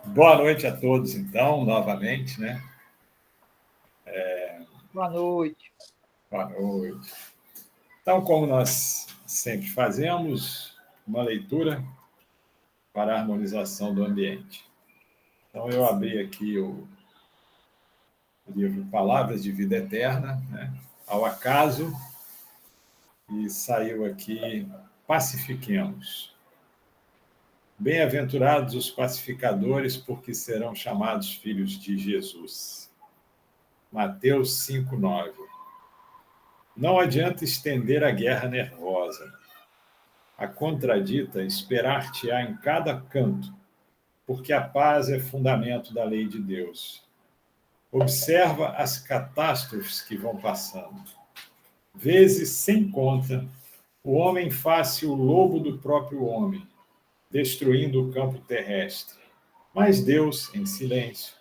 Boa noite a todos, então, novamente, né? Boa noite. Boa noite. Então, como nós sempre fazemos, uma leitura para a harmonização do ambiente. Então, eu abri aqui o livro Palavras de Vida Eterna, né? Ao acaso, e saiu aqui Pacifiquemos. Bem-aventurados os pacificadores, porque serão chamados filhos de Jesus. Mateus 5:9. Não adianta estender a guerra nervosa. A contradita esperar-te-á em cada canto, porque a paz é fundamento da lei de Deus. Observa as catástrofes que vão passando. Vezes sem conta, o homem faz-se o lobo do próprio homem, destruindo o campo terrestre. Mas Deus, em silêncio,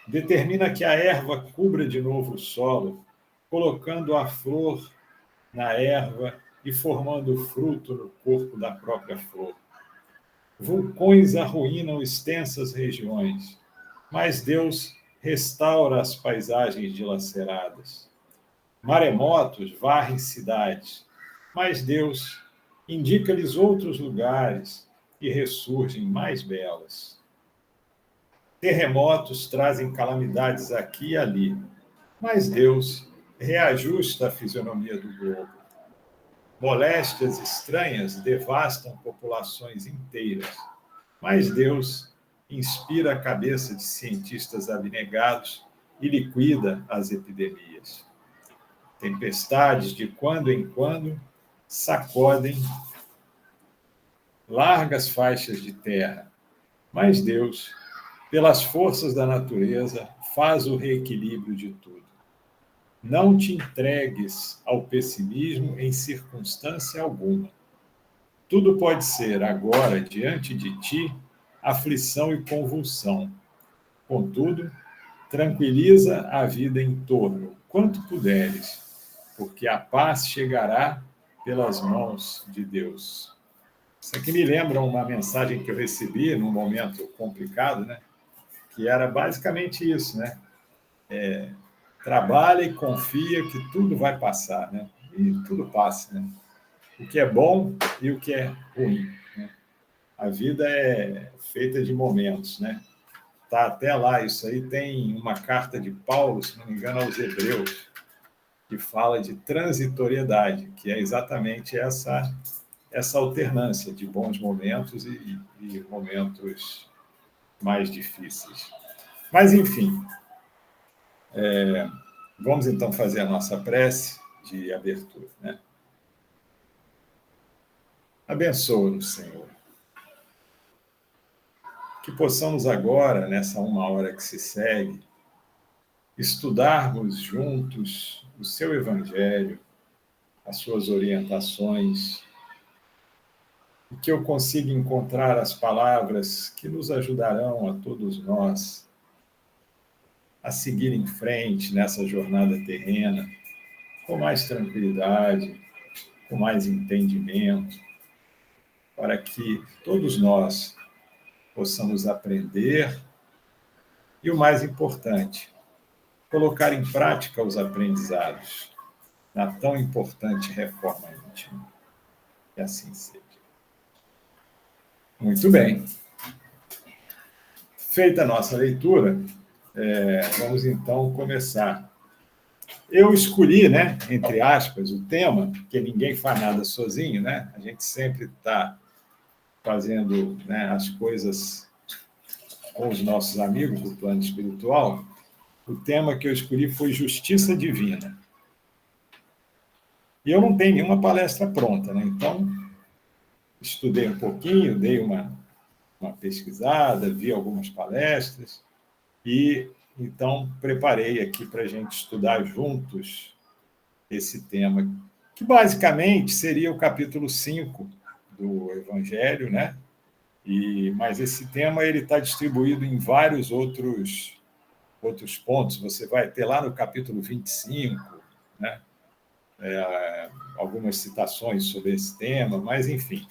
determina que a erva cubra de novo o solo, colocando a flor na erva e formando fruto no corpo da própria flor. Vulcões arruinam extensas regiões, mas Deus restaura as paisagens dilaceradas. Maremotos varrem cidades, mas Deus indica-lhes outros lugares e ressurgem mais belas. Terremotos trazem calamidades aqui e ali, mas Deus reajusta a fisionomia do globo. Moléstias estranhas devastam populações inteiras, mas Deus inspira a cabeça de cientistas abnegados e liquida as epidemias. Tempestades, de quando em quando, sacodem largas faixas de terra, mas Deus, pelas forças da natureza, faz o reequilíbrio de tudo. Não te entregues ao pessimismo em circunstância alguma. Tudo pode ser, agora, diante de ti, aflição e convulsão. Contudo, tranquiliza a vida em torno, quanto puderes, porque a paz chegará pelas mãos de Deus. Isso aqui me lembra uma mensagem que eu recebi num momento complicado, né? Que era basicamente isso, né? Trabalha e confia que tudo vai passar, né? E tudo passa, né? O que é bom e o que é ruim, né? A vida é feita de momentos, né? Tá até lá, isso aí tem uma carta de Paulo, se não me engano, aos Hebreus, que fala de transitoriedade, que é exatamente essa alternância de bons momentos e momentos mais difíceis. Mas, enfim, vamos então fazer a nossa prece de abertura, né? Abençoa-nos, Senhor. Que possamos agora, nessa uma hora que se segue, estudarmos juntos o seu Evangelho, as suas orientações, e que eu consiga encontrar as palavras que nos ajudarão a todos nós a seguir em frente nessa jornada terrena, com mais tranquilidade, com mais entendimento, para que todos nós possamos aprender e, o mais importante, colocar em prática os aprendizados na tão importante reforma íntima. Que assim seja. Muito bem. Feita a nossa leitura, vamos então começar. Eu escolhi, né, entre aspas, o tema, porque ninguém faz nada sozinho, né? A gente sempre está fazendo, né, as coisas com os nossos amigos do plano espiritual. O tema que eu escolhi foi Justiça Divina. E eu não tenho nenhuma palestra pronta, né? Então, estudei um pouquinho, dei uma pesquisada, vi algumas palestras e, então, preparei aqui para a gente estudar juntos esse tema, que basicamente seria o capítulo 5 do Evangelho, né? Mas esse tema ele está distribuído em vários outros pontos. Você vai ter lá no capítulo 25, né? Algumas citações sobre esse tema, mas, enfim,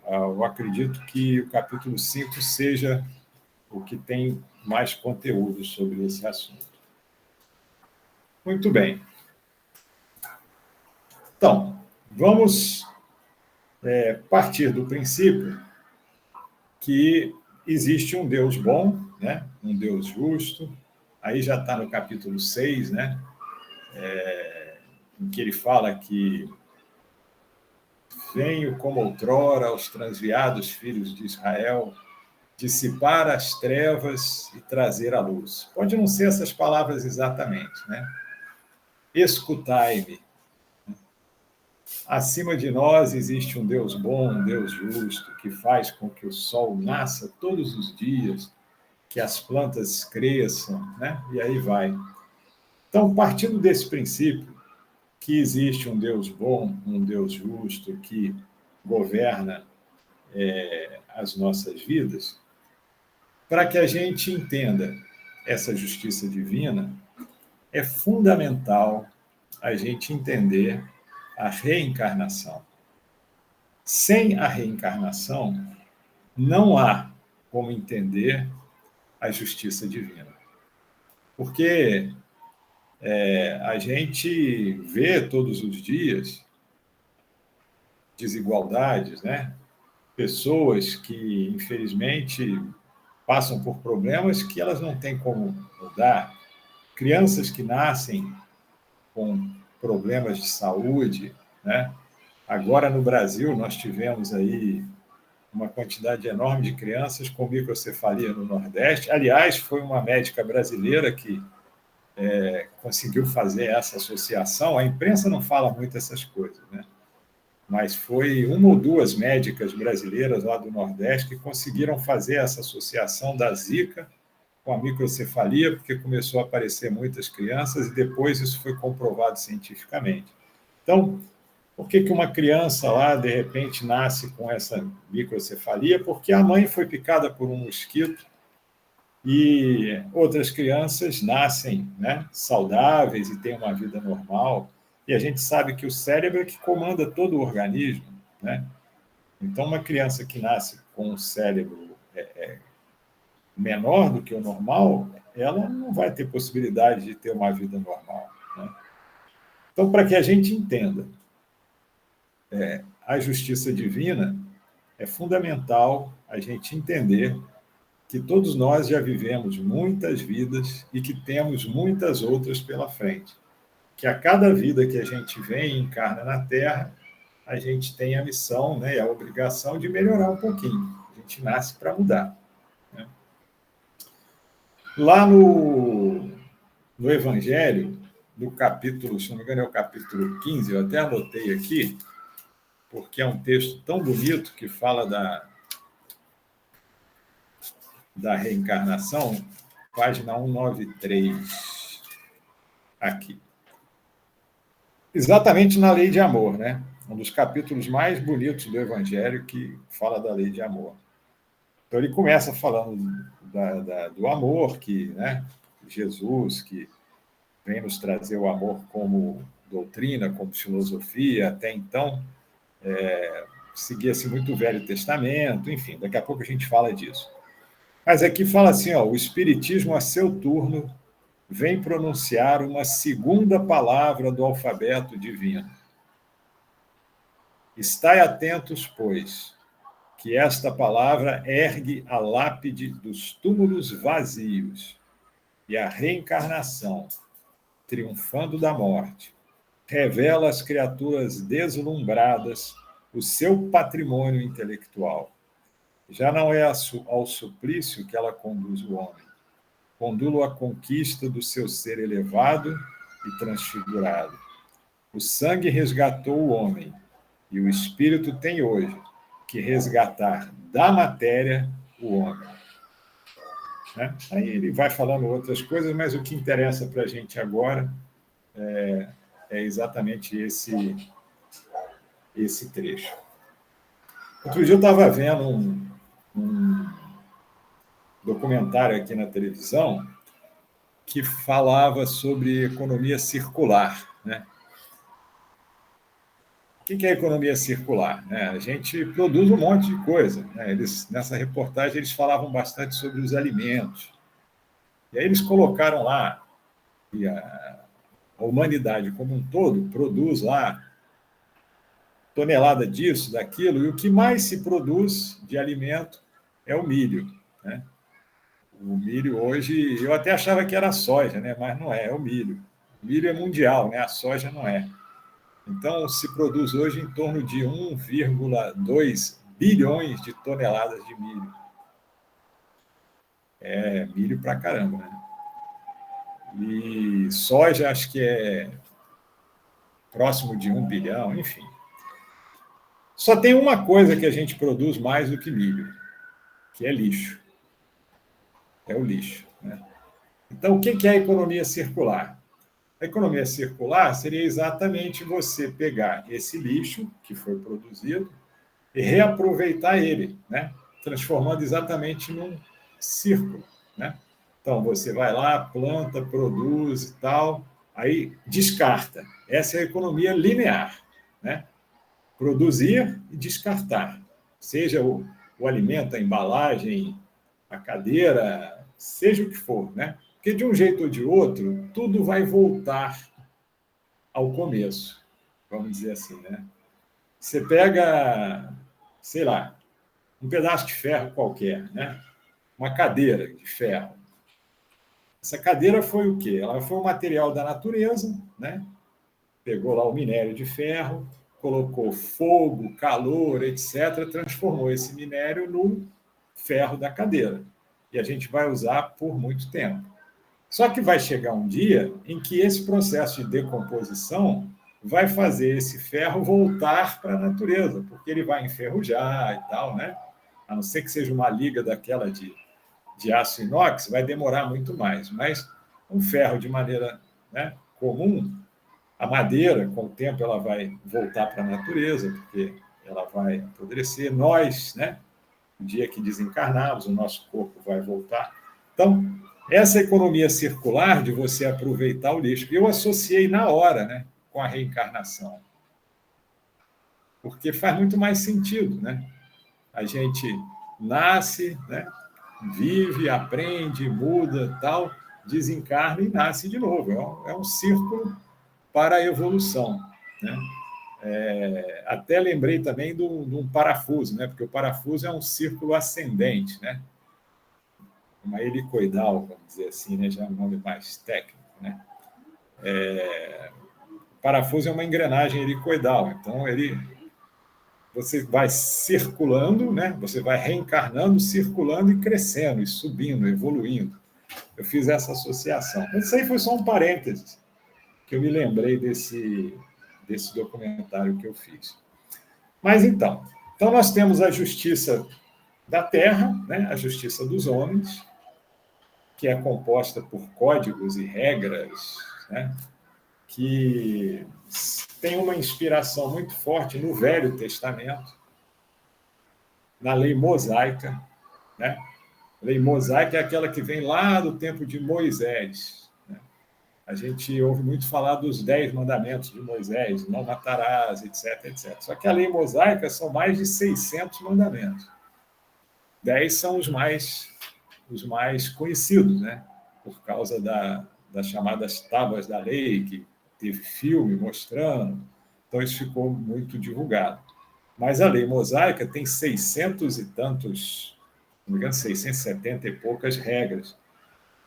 eu acredito que o capítulo 5 seja o que tem mais conteúdo sobre esse assunto. Muito bem. Então, vamos partir do princípio que existe um Deus bom, né? Um Deus justo. Aí já está no capítulo 6, né? Em que ele fala que venho como outrora aos transviados filhos de Israel, dissipar as trevas e trazer a luz. Pode não ser essas palavras exatamente, né? Escutai-me. Acima de nós existe um Deus bom, um Deus justo, que faz com que o sol nasça todos os dias, que as plantas cresçam, né? E aí vai. Então, partindo desse princípio, que existe um Deus bom, um Deus justo, que governa as nossas vidas, para que a gente entenda essa justiça divina, é fundamental a gente entender a reencarnação. Sem a reencarnação, não há como entender a justiça divina. Porque a gente vê todos os dias desigualdades, né? Pessoas que, infelizmente, passam por problemas que elas não têm como mudar, crianças que nascem com problemas de saúde, né? Agora, no Brasil, nós tivemos aí uma quantidade enorme de crianças com microcefalia no Nordeste. Aliás, foi uma médica brasileira que conseguiu fazer essa associação. A imprensa não fala muito essas coisas, né? Mas foi uma ou duas médicas brasileiras lá do Nordeste que conseguiram fazer essa associação da Zika com a microcefalia, porque começou a aparecer muitas crianças e depois isso foi comprovado cientificamente. Então, por que uma criança lá, de repente, nasce com essa microcefalia? Porque a mãe foi picada por um mosquito e outras crianças nascem, né, saudáveis e têm uma vida normal. E a gente sabe que o cérebro é que comanda todo o organismo, né? Então, uma criança que nasce com um cérebro menor do que o normal, ela não vai ter possibilidade de ter uma vida normal, né? Então, para que a gente entenda a justiça divina, é fundamental a gente entender que todos nós já vivemos muitas vidas e que temos muitas outras pela frente. Que a cada vida que a gente vem e encarna na Terra, a gente tem a missão, né, e a obrigação de melhorar um pouquinho. A gente nasce para mudar, né? Lá no Evangelho, no capítulo, se não me engano, é o capítulo 15, eu até anotei aqui, porque é um texto tão bonito que fala da reencarnação, página 193, aqui. Exatamente na lei de amor, né? Um dos capítulos mais bonitos do Evangelho que fala da lei de amor. Então ele começa falando do amor, que, né, Jesus, que vem nos trazer o amor como doutrina, como filosofia, até então seguia-se muito o Velho Testamento, enfim, daqui a pouco a gente fala disso. Mas aqui fala assim, ó, o Espiritismo, a seu turno, vem pronunciar uma segunda palavra do alfabeto divino. Estai atentos, pois, que esta palavra ergue a lápide dos túmulos vazios e a reencarnação, triunfando da morte, revela às criaturas deslumbradas o seu patrimônio intelectual. Já não é ao suplício que ela conduz o homem, conduz-o à conquista do seu ser elevado e transfigurado. O sangue resgatou o homem, e o espírito tem hoje que resgatar da matéria o homem. Né? Aí ele vai falando outras coisas, mas o que interessa para a gente agora é exatamente esse trecho. Outro dia eu estava vendo um documentário aqui na televisão que falava sobre economia circular, né? O que é a economia circular? A gente produz um monte de coisa. Nessa reportagem, eles falavam bastante sobre os alimentos. E aí eles colocaram lá que a humanidade como um todo produz lá tonelada disso, daquilo, e o que mais se produz de alimento é o milho. O milho hoje, eu até achava que era a soja, mas não é, é o milho. O milho é mundial, a soja não é. Então, se produz hoje em torno de 1,2 bilhões de toneladas de milho. É milho pra caramba, E soja, acho que é próximo de 1 bilhão, enfim. Só tem uma coisa que a gente produz mais do que milho, que é lixo. É o lixo. Então, o que é a economia circular? A economia circular seria exatamente você pegar esse lixo que foi produzido e reaproveitar ele, transformando exatamente num círculo. Então, você vai lá, planta, produz e tal, aí descarta. Essa é a economia linear. Produzir e descartar. Seja o alimento, a embalagem, a cadeira, seja o que for. Porque, de um jeito ou de outro, tudo vai voltar ao começo, vamos dizer assim. Você pega, sei lá, um pedaço de ferro qualquer, uma cadeira de ferro. Essa cadeira foi o quê? Ela foi um material da natureza, pegou lá o minério de ferro, colocou fogo, calor, etc., transformou esse minério no ferro da cadeira. E a gente vai usar por muito tempo. Só que vai chegar um dia em que esse processo de decomposição vai fazer esse ferro voltar para a natureza, porque ele vai enferrujar e tal, A não ser que seja uma liga daquela de aço inox, vai demorar muito mais. Mas um ferro de maneira comum, a madeira, com o tempo, ela vai voltar para a natureza, porque ela vai apodrecer. Nós, no dia que desencarnarmos, o nosso corpo vai voltar. Então, essa economia circular de você aproveitar o lixo, eu associei na hora, com a reencarnação. Porque faz muito mais sentido, A gente nasce, vive, aprende, muda, tal, desencarna e nasce de novo. É um círculo para a evolução. Até lembrei também de um parafuso, porque o parafuso é um círculo ascendente, uma helicoidal, vamos dizer assim, já é um nome mais técnico. O parafuso é uma engrenagem helicoidal, então você vai circulando, você vai reencarnando, circulando e crescendo, e subindo, evoluindo. Eu fiz essa associação. Mas isso aí foi só um parênteses, que eu me lembrei desse documentário que eu fiz. Mas então nós temos a justiça da terra, a justiça dos homens, que é composta por códigos e regras, que tem uma inspiração muito forte no Velho Testamento, na lei mosaica. A lei mosaica é aquela que vem lá do tempo de Moisés. A gente ouve muito falar dos 10 mandamentos de Moisés, não matarás, etc, etc. Só que a lei mosaica são mais de 600 mandamentos. 10 são os mais conhecidos, por causa das chamadas tábuas da lei, que teve filme mostrando, então isso ficou muito divulgado. Mas a lei mosaica tem 600 e tantos, não me engano, 670 e poucas regras.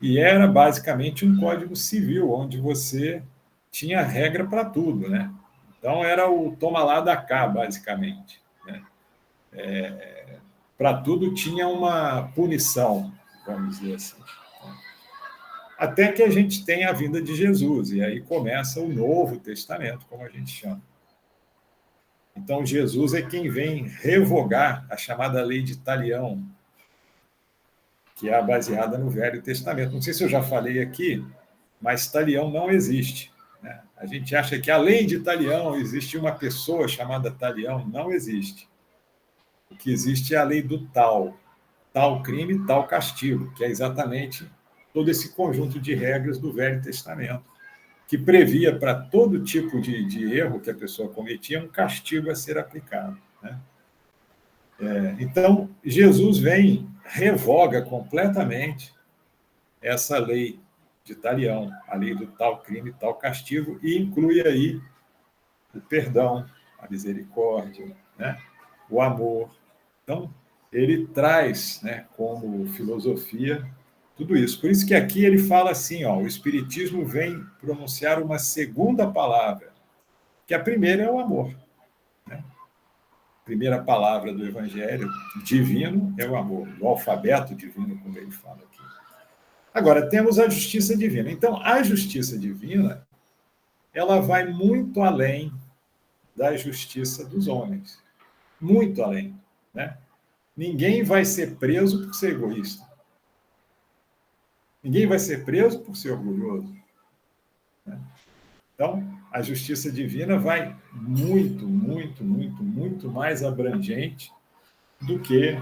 E era basicamente um código civil, onde você tinha regra para tudo, Então era o toma lá da cá, basicamente. Para tudo tinha uma punição, vamos dizer assim. Até que a gente tem a vinda de Jesus, e aí começa o Novo Testamento, como a gente chama. Então, Jesus é quem vem revogar a chamada lei de Talião, que é baseada no Velho Testamento. Não sei se eu já falei aqui, mas Talião não existe. A gente acha que, além de Talião, existe uma pessoa chamada Talião. Não existe. O que existe é a lei do tal crime, tal castigo, que é exatamente todo esse conjunto de regras do Velho Testamento, que previa para todo tipo de erro que a pessoa cometia um castigo a ser aplicado, né? Então, Jesus vem, revoga completamente essa lei de talião, a lei do tal crime, tal castigo, e inclui aí o perdão, a misericórdia, né? O amor. Então, ele traz, né, como filosofia tudo isso. Por isso que aqui ele fala assim, ó, o Espiritismo vem pronunciar uma segunda palavra, que a primeira é o amor, né? A primeira palavra do Evangelho divino é o amor, o alfabeto divino, como ele fala aqui. Agora, temos a justiça divina. Então, a justiça divina, ela vai muito além da justiça dos homens. Muito além, né? Ninguém vai ser preso por ser egoísta. Ninguém vai ser preso por ser orgulhoso, né? Então, a justiça divina vai muito, muito, muito, muito mais abrangente do que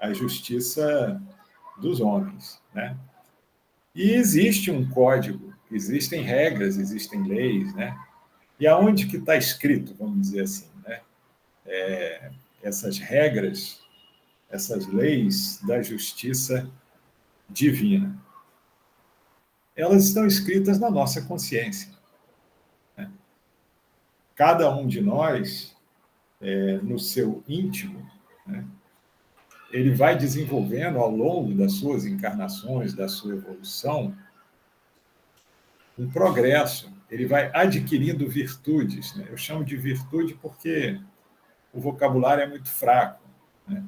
a justiça dos homens, né? E existe um código, existem regras, existem leis, né? E aonde que está escrito, vamos dizer assim, né? Essas regras, essas leis da justiça divina, elas estão escritas na nossa consciência, né? Cada um de nós, no seu íntimo, né, ele vai desenvolvendo ao longo das suas encarnações, da sua evolução, um progresso. Ele vai adquirindo virtudes, né? Eu chamo de virtude porque o vocabulário é muito fraco, né?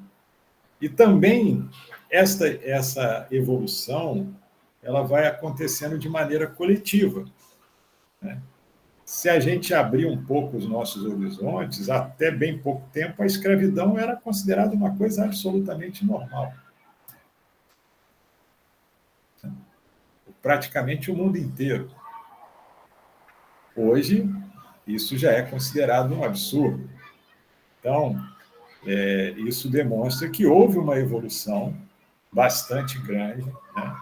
E também essa evolução ela vai acontecendo de maneira coletiva, né? Se a gente abrir um pouco os nossos horizontes, até bem pouco tempo, a escravidão era considerada uma coisa absolutamente normal. Praticamente o mundo inteiro. Hoje, isso já é considerado um absurdo. Então, isso demonstra que houve uma evolução bastante grande, né?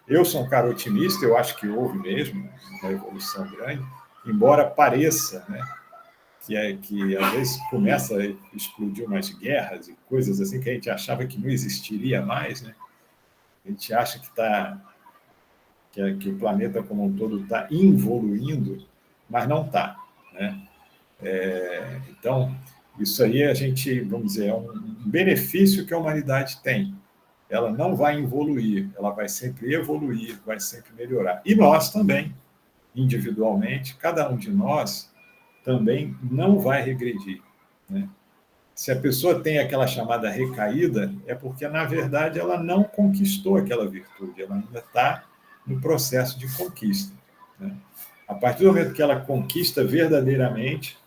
Eu sou um cara otimista, eu acho que houve mesmo uma evolução grande, embora pareça, né, que às vezes começa a explodir umas guerras e coisas assim que a gente achava que não existiria mais, né? A gente acha que o planeta como um todo está evoluindo, mas não está, né? Então, isso aí a gente, vamos dizer, é um benefício que a humanidade tem. Ela não vai evoluir, ela vai sempre evoluir, vai sempre melhorar. E nós também, individualmente, cada um de nós também não vai regredir, né? Se a pessoa tem aquela chamada recaída, é porque, na verdade, ela não conquistou aquela virtude, ela ainda está no processo de conquista, né? A partir do momento que ela conquista verdadeiramente,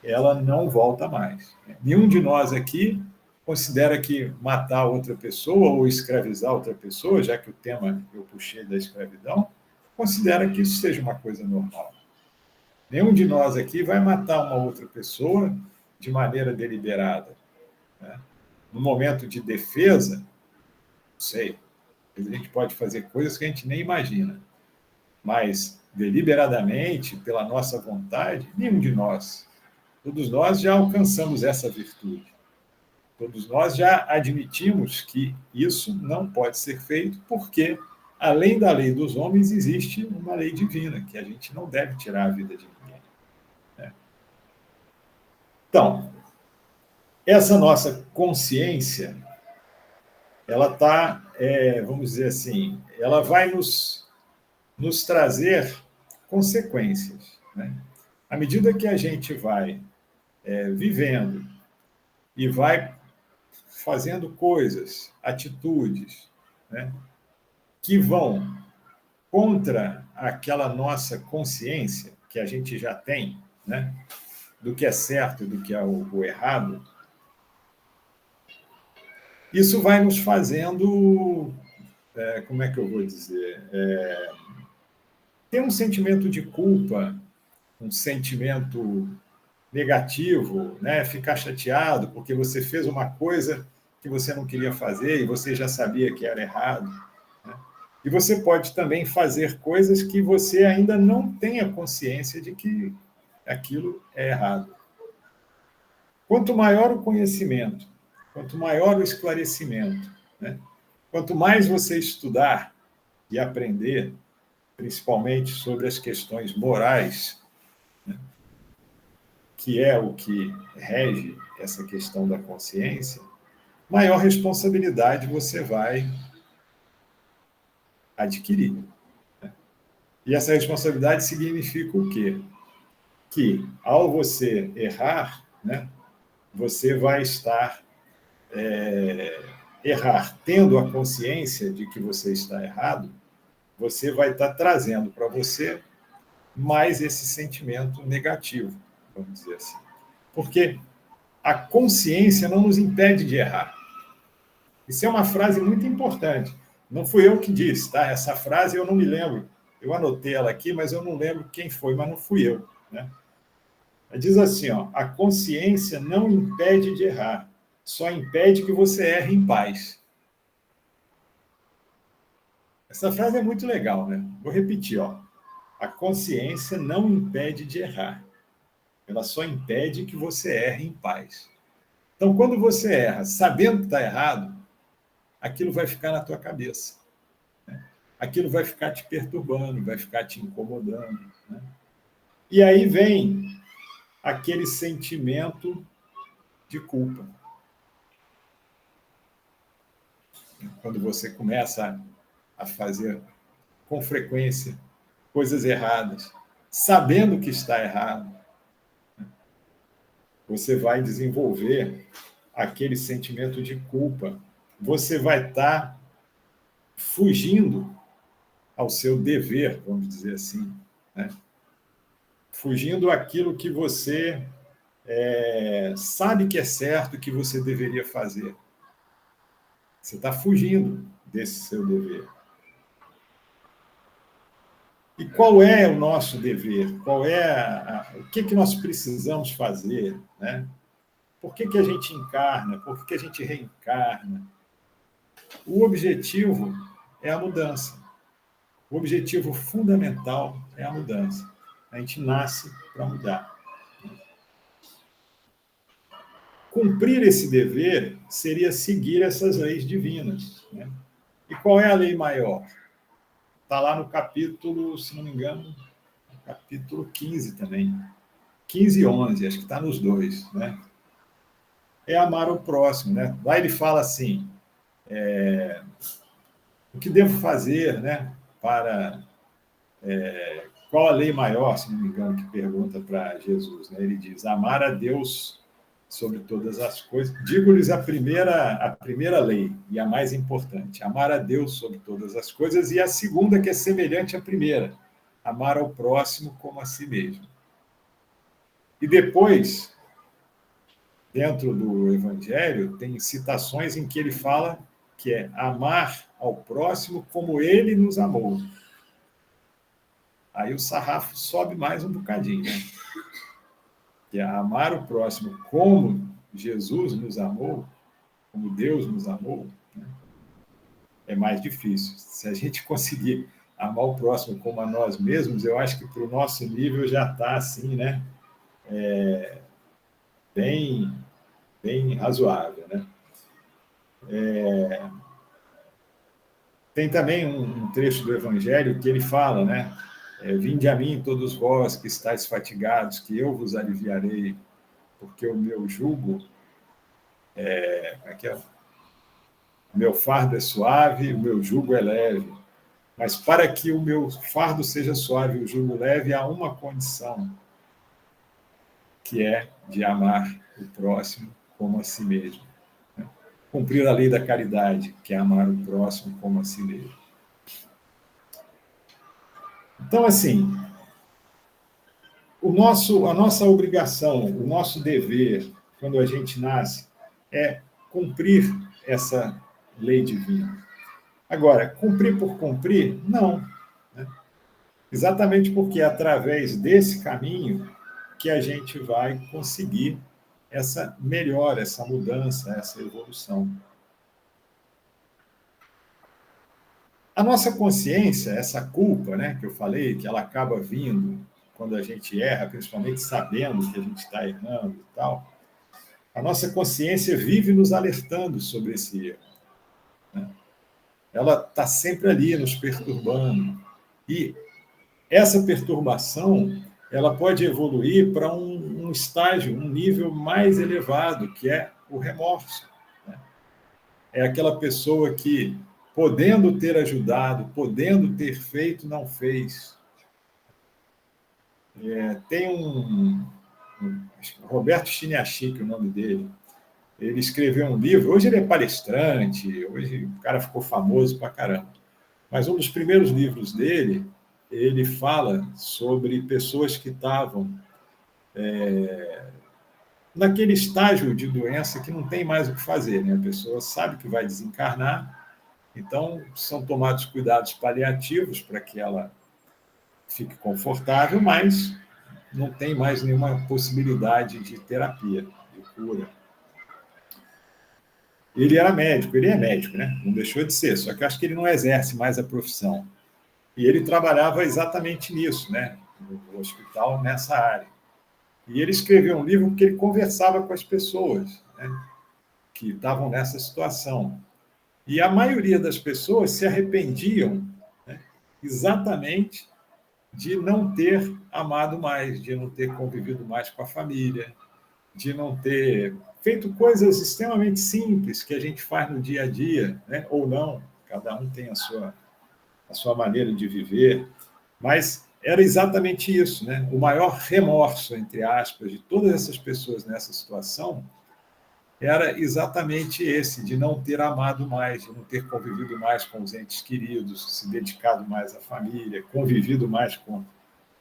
ela não volta mais. Nenhum de nós aqui considera que matar outra pessoa ou escravizar outra pessoa, já que o tema eu puxei da escravidão, considera que isso seja uma coisa normal. Nenhum de nós aqui vai matar uma outra pessoa de maneira deliberada, né? No momento de defesa, não sei, a gente pode fazer coisas que a gente nem imagina, mas deliberadamente, pela nossa vontade, nenhum de nós. Todos nós já alcançamos essa virtude. Todos nós já admitimos que isso não pode ser feito porque, além da lei dos homens, existe uma lei divina, que a gente não deve tirar a vida de ninguém, né? Então, essa nossa consciência, ela está, vamos dizer assim, ela vai nos trazer consequências, né? À medida que a gente vai vivendo e vai fazendo coisas, atitudes, né, que vão contra aquela nossa consciência que a gente já tem, né, do que é certo e do que é o errado, isso vai nos fazendo, como é que eu vou dizer, ter um sentimento de culpa, um sentimento negativo, né, ficar chateado porque você fez uma coisa que você não queria fazer e você já sabia que era errado, né? E você pode também fazer coisas que você ainda não tenha consciência de que aquilo é errado. Quanto maior o conhecimento, quanto maior o esclarecimento, né? Quanto mais você estudar e aprender, principalmente sobre as questões morais, né? Que é o que rege essa questão da consciência, maior responsabilidade você vai adquirir. E essa responsabilidade significa o quê? Que, ao você errar, né, você vai estar errar tendo a consciência de que você está errado, você vai estar trazendo para você mais esse sentimento negativo, vamos dizer assim. Porque a consciência não nos impede de errar. Isso é uma frase muito importante. Não fui eu que disse, tá? Essa frase eu não me lembro. Eu anotei ela aqui, mas eu não lembro quem foi, mas não fui eu, né? Ela diz assim, ó, a consciência não impede de errar, só impede que você erre em paz. Essa frase é muito legal, né? Vou repetir, ó. A consciência não impede de errar. Ela só impede que você erre em paz. Então, quando você erra sabendo que está errado, aquilo vai ficar na tua cabeça. Né? Aquilo vai ficar te perturbando, vai ficar te incomodando. Né? E aí vem aquele sentimento de culpa. Quando você começa a fazer com frequência coisas erradas, sabendo que está errado, você vai desenvolver aquele sentimento de culpa. Você vai estar fugindo ao seu dever, vamos dizer assim, né? Fugindo àquilo que você sabe que é certo, que você deveria fazer. Você está fugindo desse seu dever. E qual é o nosso dever? Qual é o que nós precisamos fazer? Né? Por que a gente encarna? Por que a gente reencarna? O objetivo é a mudança. O objetivo fundamental é a mudança. A gente nasce para mudar. Cumprir esse dever seria seguir essas leis divinas. Né? E qual é a lei maior? Está lá no capítulo, se não me engano, capítulo 15 também. 15 e 11, acho que está nos dois. Né? É amar o próximo. Né? Lá ele fala assim, o que devo fazer, né, para... qual a lei maior, se não me engano, que pergunta para Jesus? Né? Ele diz, amar a Deus sobre todas as coisas. Digo-lhes a primeira lei, e a mais importante, amar a Deus sobre todas as coisas, e a segunda, que é semelhante à primeira, amar ao próximo como a si mesmo. E depois, dentro do Evangelho, tem citações em que ele fala que é amar ao próximo como ele nos amou. Aí o sarrafo sobe mais um bocadinho, né? Que é amar o próximo como Jesus nos amou, como Deus nos amou, né? É mais difícil. Se a gente conseguir amar o próximo como a nós mesmos, eu acho que para o nosso nível já está assim, né? Bem, bem razoável, né? Tem também um trecho do Evangelho que ele fala, né? Vinde a mim todos vós que estáis fatigados, que eu vos aliviarei, porque o meu jugo o meu fardo é suave, o meu jugo é leve. Mas para que o meu fardo seja suave e o jugo leve, há uma condição, que é de amar o próximo como a si mesmo. Né? Cumprir a lei da caridade, que é amar o próximo como a si mesmo. Então, assim, a nossa obrigação, o nosso dever, quando a gente nasce, é cumprir essa lei divina. Agora, cumprir por cumprir? Não. Né? Exatamente porque é através desse caminho que a gente vai conseguir essa melhora, essa mudança, essa evolução. A nossa consciência, essa culpa, né, que eu falei, que ela acaba vindo quando a gente erra, principalmente sabendo que a gente está errando e tal, a nossa consciência vive nos alertando sobre esse erro, né? Ela está sempre ali nos perturbando. E essa perturbação ela pode evoluir para um estágio, um nível mais elevado, que é o remorso, né? É aquela pessoa que, podendo ter ajudado, podendo ter feito, não fez. Tem Roberto Chiniachik, o nome dele. Ele escreveu um livro, hoje ele é palestrante, hoje o cara ficou famoso pra caramba. Mas um dos primeiros livros dele, ele fala sobre pessoas que estavam naquele estágio de doença que não tem mais o que fazer, né? A pessoa sabe que vai desencarnar, então são tomados cuidados paliativos para que ela fique confortável, mas não tem mais nenhuma possibilidade de terapia, de cura. Ele era médico, ele é médico, né? Não deixou de ser, só que acho que ele não exerce mais a profissão. E ele trabalhava exatamente nisso, né? No hospital, nessa área. E ele escreveu um livro porque ele conversava com as pessoas, né, que estavam nessa situação. E a maioria das pessoas se arrependiam, né, exatamente de não ter amado mais, de não ter convivido mais com a família, de não ter feito coisas extremamente simples que a gente faz no dia a dia, né, ou não, cada um tem a sua maneira de viver, mas era exatamente isso, né? O maior remorso, entre aspas, de todas essas pessoas nessa situação era exatamente esse, de não ter amado mais, de não ter convivido mais com os entes queridos, se dedicado mais à família, convivido mais com,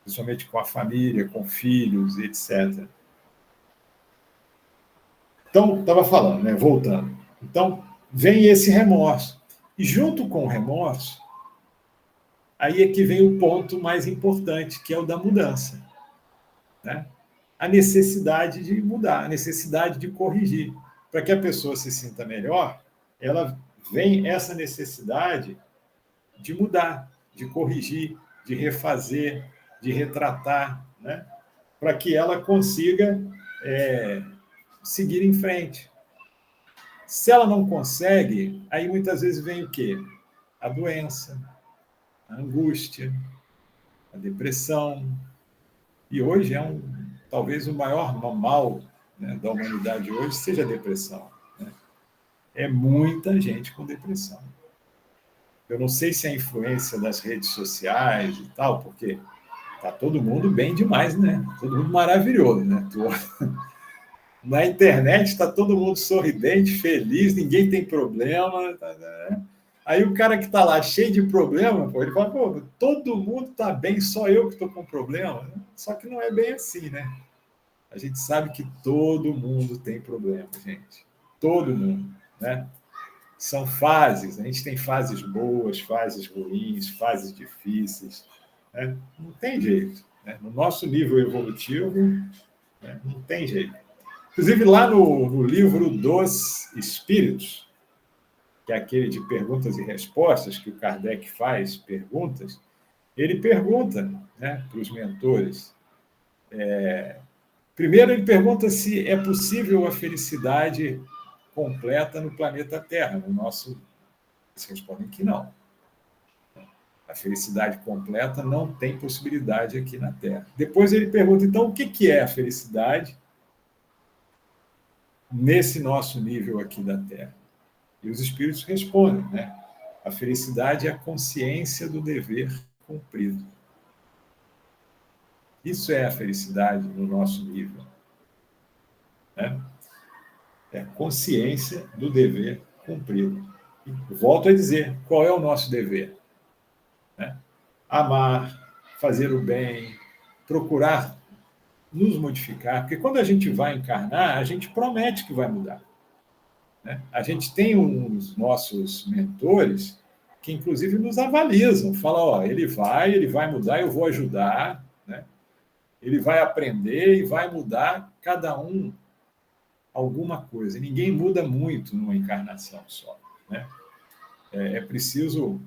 principalmente com a família, com filhos, etc. Então, estava falando, né? Voltando. Então, vem esse remorso. E junto com o remorso, aí é que vem o ponto mais importante, que é o da mudança, né? A necessidade de mudar, a necessidade de corrigir. Para que a pessoa se sinta melhor, ela vem essa necessidade de mudar, de corrigir, de refazer, de retratar, né? Para que ela consiga seguir em frente. Se ela não consegue, aí muitas vezes vem o quê? A doença, a angústia, a depressão. E hoje talvez o maior mal, né, da humanidade hoje seja a depressão, né? É muita gente com depressão. Eu não sei se é a influência das redes sociais e tal, porque tá todo mundo bem demais, né? Todo mundo maravilhoso, né? Na internet está todo mundo sorridente, feliz, ninguém tem problema. Né? Aí o cara que está lá cheio de problema, pô, ele fala, pô, todo mundo está bem, só eu que estou com problema. Só que não é bem assim, né? A gente sabe que todo mundo tem problema, gente. Todo mundo, né? São fases, a gente tem fases boas, fases ruins, fases difíceis, né? Não tem jeito, né? No nosso nível evolutivo, né? Não tem jeito. Inclusive, lá no livro dos Espíritos, que é aquele de perguntas e respostas, que o Kardec faz perguntas, ele pergunta, né, para os mentores. Primeiro, ele pergunta se é possível a felicidade completa no planeta Terra. No nosso, eles respondem que não. A felicidade completa não tem possibilidade aqui na Terra. Depois ele pergunta, então, o que é a felicidade nesse nosso nível aqui da Terra? E os espíritos respondem, né? A felicidade é a consciência do dever cumprido. Isso é a felicidade no nosso nível, né? É a consciência do dever cumprido. E volto a dizer, qual é o nosso dever? Né? Amar, fazer o bem, procurar nos modificar, porque quando a gente vai encarnar, a gente promete que vai mudar, né? A gente tem uns nossos mentores que, inclusive, nos avalizam, falam, ó, ele vai mudar, eu vou ajudar, né? Ele vai aprender e vai mudar cada um alguma coisa. Ninguém muda muito numa encarnação só, né? É preciso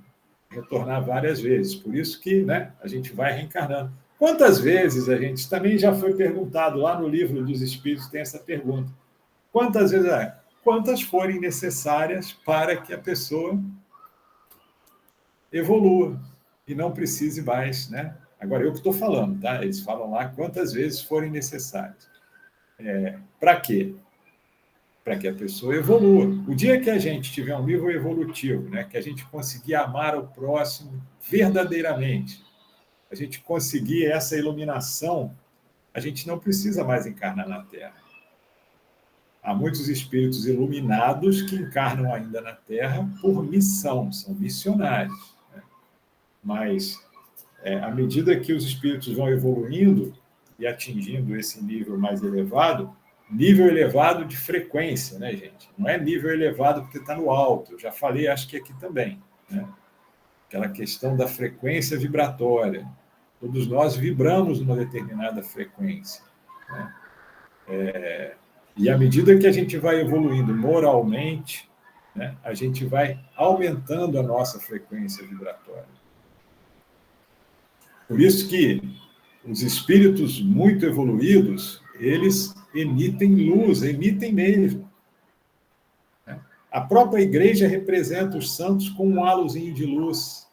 retornar várias vezes. Por isso que, né, a gente vai reencarnando. Quantas vezes a gente... Também já foi perguntado, lá no Livro dos Espíritos tem essa pergunta. Quantas vezes... Quantas forem necessárias para que a pessoa evolua e não precise mais, né? Agora, eu que estou falando, tá? Eles falam lá quantas vezes forem necessárias. Para quê? Para que a pessoa evolua. O dia que a gente tiver um nível evolutivo, né, que a gente conseguir amar o próximo verdadeiramente, a gente conseguir essa iluminação, a gente não precisa mais encarnar na Terra. Há muitos espíritos iluminados que encarnam ainda na Terra por missão, são missionários. Né? Mas, à medida que os espíritos vão evoluindo e atingindo esse nível mais elevado, nível elevado de frequência, né, gente? Não é nível elevado porque está no alto. Eu já falei, acho que aqui também. Né? Aquela questão da frequência vibratória. Todos nós vibramos numa determinada frequência. Né? E à medida que a gente vai evoluindo moralmente, né, a gente vai aumentando a nossa frequência vibratória. Por isso que os espíritos muito evoluídos, eles emitem luz, emitem mesmo. A própria igreja representa os santos com um halozinho de luz.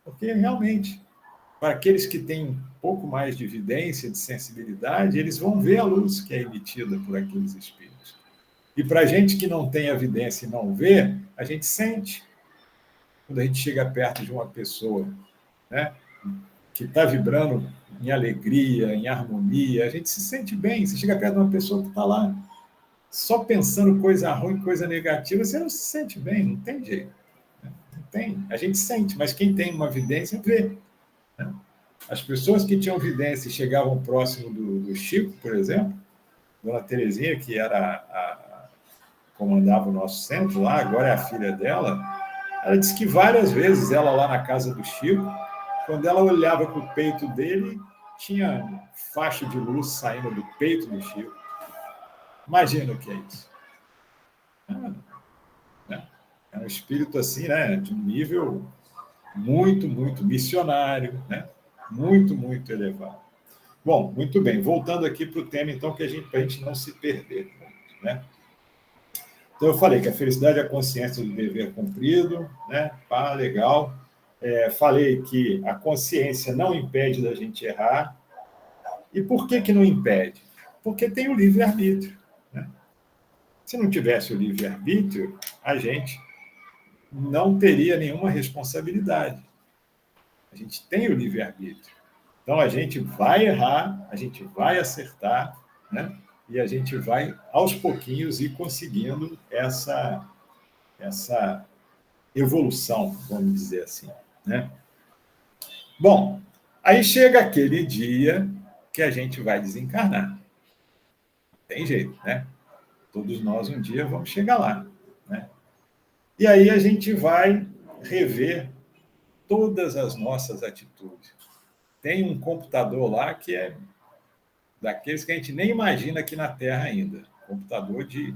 Porque, realmente, para aqueles que têm um pouco mais de evidência, de sensibilidade, eles vão ver a luz que é emitida por aqueles espíritos. E para a gente que não tem evidência e não vê, a gente sente. Quando a gente chega perto de uma pessoa, né, que está vibrando em alegria, em harmonia, a gente se sente bem. Você chega perto de uma pessoa que está lá só pensando coisa ruim, coisa negativa, você não se sente bem, não tem jeito. Não tem. A gente sente, mas quem tem uma evidência vê. Né? As pessoas que tinham evidência e chegavam próximo do Chico, por exemplo, Dona Terezinha, que comandava o nosso centro lá, agora é a filha dela, ela disse que várias vezes ela lá na casa do Chico, quando ela olhava para o peito dele, tinha faixa de luz saindo do peito do Chico. Imagina o que é isso. É um espírito assim, né, de um nível muito, muito missionário, né, muito, muito elevado. Bom, muito bem. Voltando aqui para o tema, então, para a gente não se perder. Né? Então, eu falei que a felicidade é a consciência do dever cumprido, né? Pá, legal. Falei que a consciência não impede da gente errar. E por que não impede? Porque tem o livre-arbítrio. Né? Se não tivesse o livre-arbítrio, a gente não teria nenhuma responsabilidade. A gente tem o livre-arbítrio. Então, a gente vai errar, a gente vai acertar, né? E a gente vai, aos pouquinhos, ir conseguindo essa evolução, vamos dizer assim. Né? Bom, aí chega aquele dia que a gente vai desencarnar. Tem jeito, né? Todos nós um dia vamos chegar lá. Né? E aí a gente vai rever todas as nossas atitudes. Tem um computador lá que é daqueles que a gente nem imagina aqui na Terra ainda. Computador de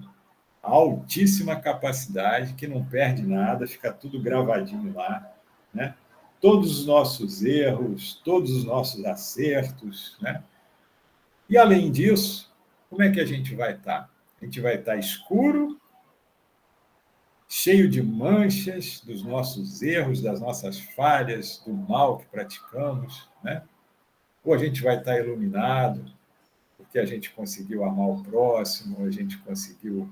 altíssima capacidade, que não perde nada, fica tudo gravadinho lá. Né? Todos os nossos erros, todos os nossos acertos. Né? E, além disso, como é que a gente vai estar? A gente vai estar escuro, cheio de manchas dos nossos erros, das nossas falhas, do mal que praticamos, né? Ou a gente vai estar iluminado, porque a gente conseguiu amar o próximo, a gente conseguiu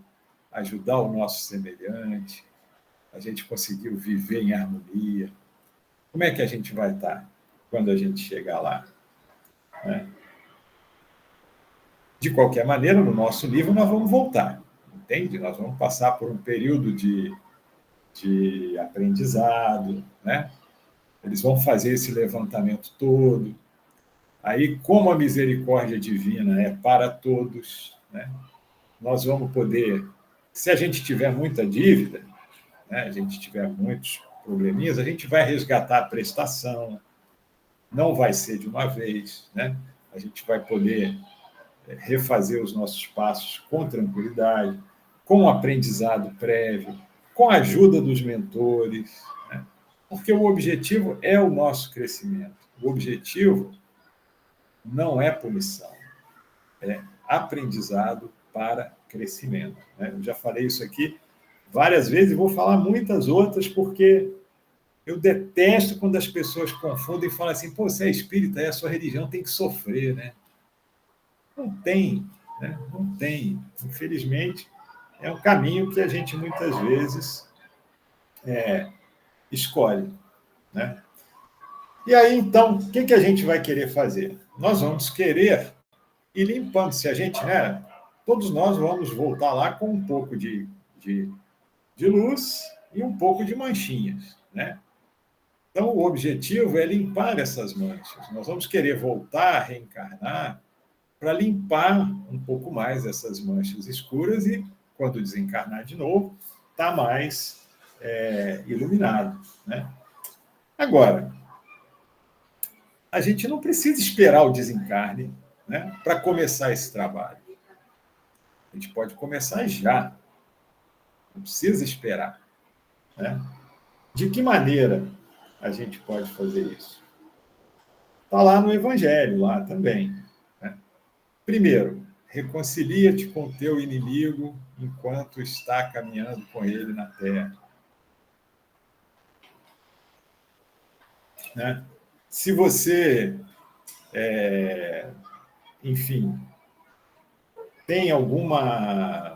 ajudar o nosso semelhante, a gente conseguiu viver em harmonia. Como é que a gente vai estar quando a gente chegar lá? Né? De qualquer maneira, no nosso livro, nós vamos voltar, entende? Nós vamos passar por um período de aprendizado, né? Eles vão fazer esse levantamento todo. Aí, como a misericórdia divina é para todos, né? Nós vamos poder, se a gente tiver muita dívida, né? A gente tiver muitos probleminhas, a gente vai resgatar a prestação, não vai ser de uma vez, né? A gente vai poder refazer os nossos passos com tranquilidade, com aprendizado prévio, com a ajuda dos mentores. Né? Porque o objetivo é o nosso crescimento. O objetivo não é punição, é aprendizado para crescimento. Né? Eu já falei isso aqui várias vezes e vou falar muitas outras, porque eu detesto quando as pessoas confundem e falam assim: pô, você é espírita, a sua religião tem que sofrer, né? Não tem, né? Não tem. Infelizmente, é um caminho que a gente muitas vezes escolhe, né? E aí, então, o que a gente vai querer fazer? Nós vamos querer ir limpando. Se a gente, né? Todos nós vamos voltar lá com um pouco de, de luz e um pouco de manchinhas, né? Então, o objetivo é limpar essas manchas. Nós vamos querer voltar a reencarnar para limpar um pouco mais essas manchas escuras e, quando desencarnar de novo, tá mais iluminado, né? Agora, a gente não precisa esperar o desencarne, né, para começar esse trabalho. A gente pode começar já. Não precisa esperar, né? De que maneira a gente pode fazer isso? Está lá no Evangelho, lá também. Né? Primeiro, reconcilia-te com teu inimigo enquanto está caminhando com ele na terra. Né? Se você, enfim, tem alguma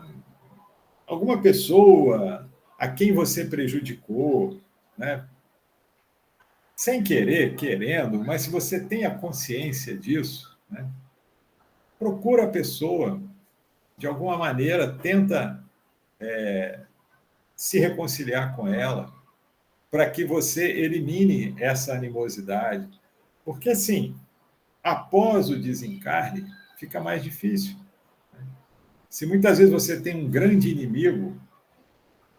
pessoa a quem você prejudicou, né? Sem querer, querendo, mas se você tem a consciência disso, né? Procura a pessoa, de alguma maneira, tenta se reconciliar com ela, para que você elimine essa animosidade. Porque, assim, após o desencarne, fica mais difícil. Se muitas vezes você tem um grande inimigo,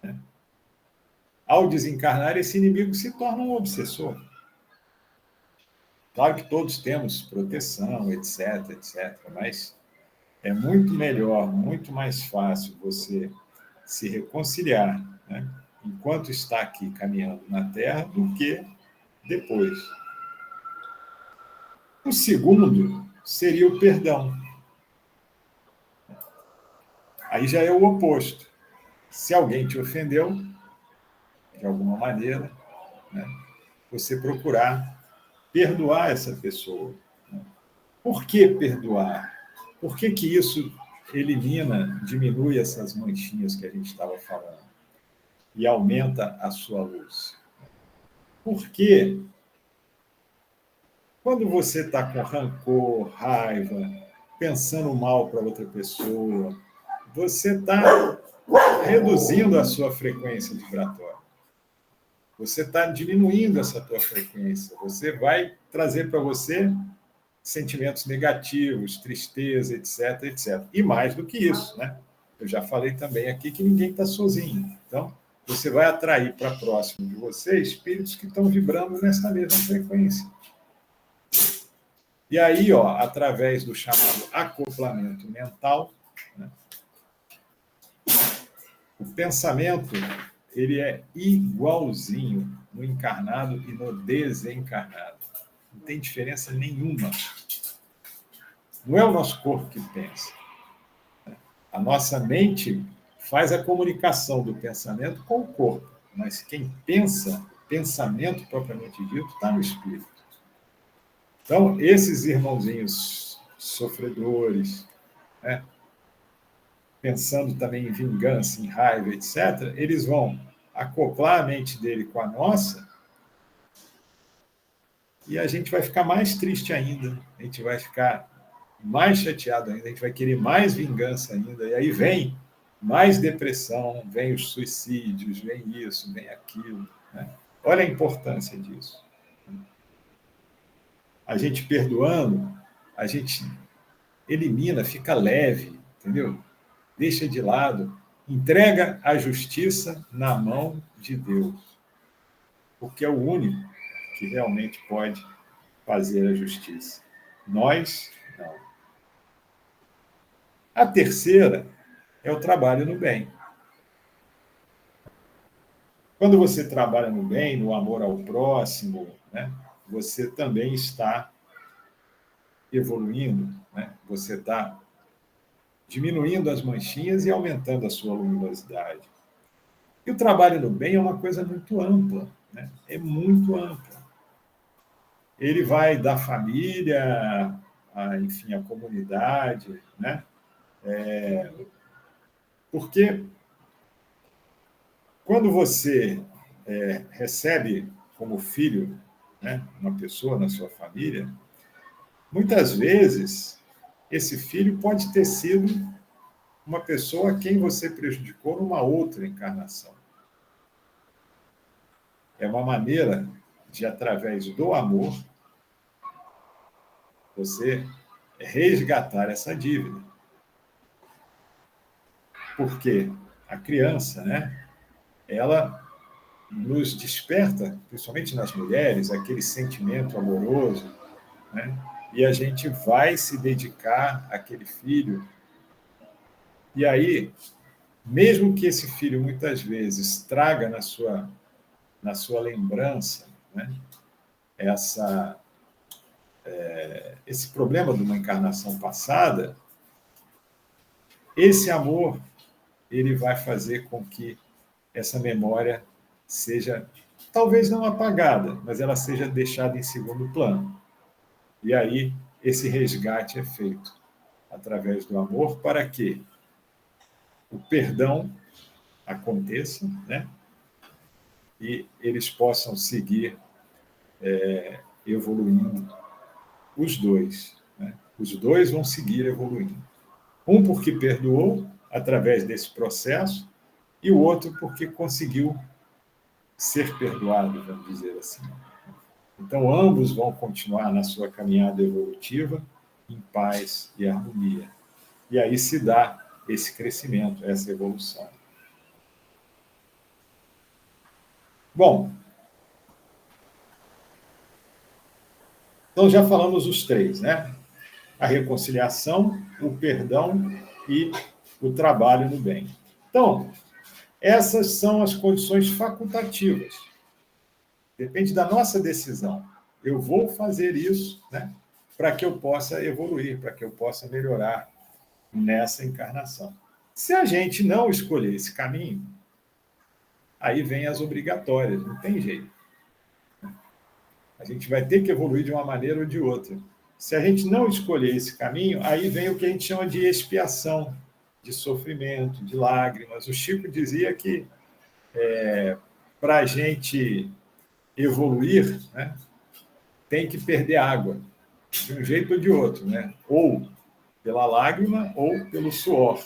né, ao desencarnar, esse inimigo se torna um obsessor. Claro que todos temos proteção, etc, etc, mas é muito melhor, muito mais fácil você se reconciliar, né, enquanto está aqui caminhando na Terra do que depois. O segundo seria o perdão. Aí já é o oposto. Se alguém te ofendeu, de alguma maneira, né, você procurar perdoar essa pessoa. Por que perdoar? Por que isso elimina, diminui essas manchinhas que a gente estava falando e aumenta a sua luz? Porque quando você está com rancor, raiva, pensando mal para outra pessoa, você está reduzindo a sua frequência vibratória. Você está diminuindo essa tua frequência. Você vai trazer para você sentimentos negativos, tristeza, etc, etc. E mais do que isso, né? Eu já falei também aqui que ninguém está sozinho. Então, você vai atrair para próximo de você espíritos que estão vibrando nessa mesma frequência. E aí, ó, através do chamado acoplamento mental, né, o pensamento ele é igualzinho no encarnado e no desencarnado. Não tem diferença nenhuma. Não é o nosso corpo que pensa. A nossa mente faz a comunicação do pensamento com o corpo, mas quem pensa, pensamento propriamente dito, está no espírito. Então, esses irmãozinhos sofredores, né, pensando também em vingança, em raiva, etc., eles vão acoplar a mente dele com a nossa e a gente vai ficar mais triste ainda, a gente vai ficar mais chateado ainda, a gente vai querer mais vingança ainda, e aí vem mais depressão, vem os suicídios, vem isso, vem aquilo. Né? Olha a importância disso. A gente perdoando, a gente elimina, fica leve, entendeu? Deixa de lado, entrega a justiça na mão de Deus, porque é o único que realmente pode fazer a justiça. Nós, não. A terceira é o trabalho no bem. Quando você trabalha no bem, no amor ao próximo, né, você também está evoluindo, né? Você está diminuindo as manchinhas e aumentando a sua luminosidade. E o trabalho no bem é uma coisa muito ampla, né? É muito ampla. Ele vai da família, enfim, a comunidade, né? Porque quando você recebe como filho, né, uma pessoa na sua família, muitas vezes esse filho pode ter sido uma pessoa a quem você prejudicou numa outra encarnação. É uma maneira de, através do amor, você resgatar essa dívida. Porque a criança, né, ela nos desperta, principalmente nas mulheres, aquele sentimento amoroso, né? E a gente vai se dedicar àquele filho. E aí, mesmo que esse filho muitas vezes traga na sua lembrança, né, essa, esse problema de uma encarnação passada, esse amor ele vai fazer com que essa memória seja, talvez não apagada, mas ela seja deixada em segundo plano. E aí, esse resgate é feito através do amor para que o perdão aconteça, né? E eles possam seguir evoluindo, os dois. Né? Os dois vão seguir evoluindo. Um porque perdoou através desse processo e o outro porque conseguiu ser perdoado, vamos dizer assim. Então, ambos vão continuar na sua caminhada evolutiva em paz e harmonia. E aí se dá esse crescimento, essa evolução. Bom, então já falamos os três, né? A reconciliação, o perdão e o trabalho no bem. Então, essas são as condições facultativas. Depende da nossa decisão. Eu vou fazer isso, né, para que eu possa evoluir, para que eu possa melhorar nessa encarnação. Se a gente não escolher esse caminho, aí vem as obrigatórias, não tem jeito. A gente vai ter que evoluir de uma maneira ou de outra. Se a gente não escolher esse caminho, aí vem o que a gente chama de expiação, de sofrimento, de lágrimas. O Chico dizia que para a gente evoluir, né, tem que perder água, de um jeito ou de outro, né? Ou pela lágrima ou pelo suor,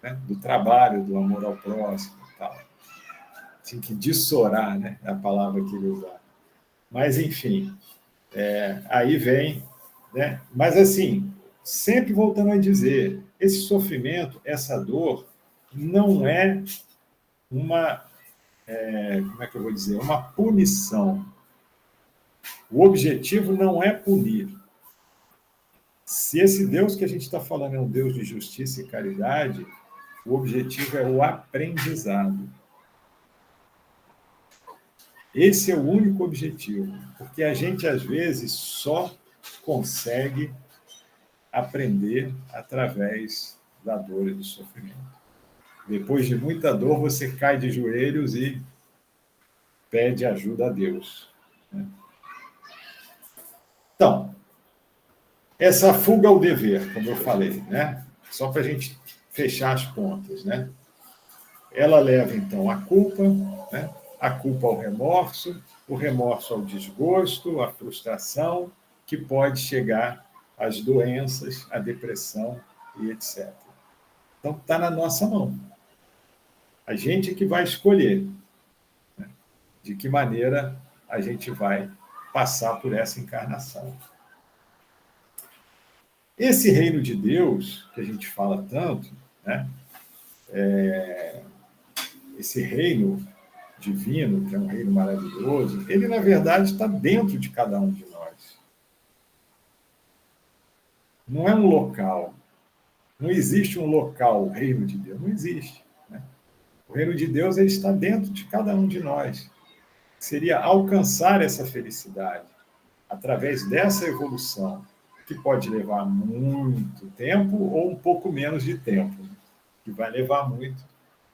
né? Do trabalho, do amor ao próximo e tal. Tinha que dessorar, né? É a palavra que ele usava. Mas, enfim, aí vem, né? Mas, assim, sempre voltando a dizer, esse sofrimento, essa dor, não é uma, como é que eu vou dizer, uma punição. O objetivo não é punir. Se esse Deus que a gente está falando é um Deus de justiça e caridade, o objetivo é o aprendizado. Esse é o único objetivo, porque a gente, às vezes, só consegue aprender através da dor e do sofrimento. Depois de muita dor, você cai de joelhos e pede ajuda a Deus. Né? Então, essa fuga ao dever, como eu falei, né? Só para a gente fechar as pontas, né? Ela leva, então, à culpa, né? A culpa ao remorso, o remorso ao desgosto, à frustração, que pode chegar às doenças, à depressão e etc. Então, está na nossa mão. A gente é que vai escolher, né, de que maneira a gente vai passar por essa encarnação. Esse reino de Deus, que a gente fala tanto, né, esse reino divino, que é um reino maravilhoso, ele, na verdade, está dentro de cada um de nós. Não é um local. Não existe um local, o reino de Deus. Não existe. Né? O reino de Deus ele está dentro de cada um de nós. Seria alcançar essa felicidade através dessa evolução, que pode levar muito tempo ou um pouco menos de tempo. Que vai levar muito,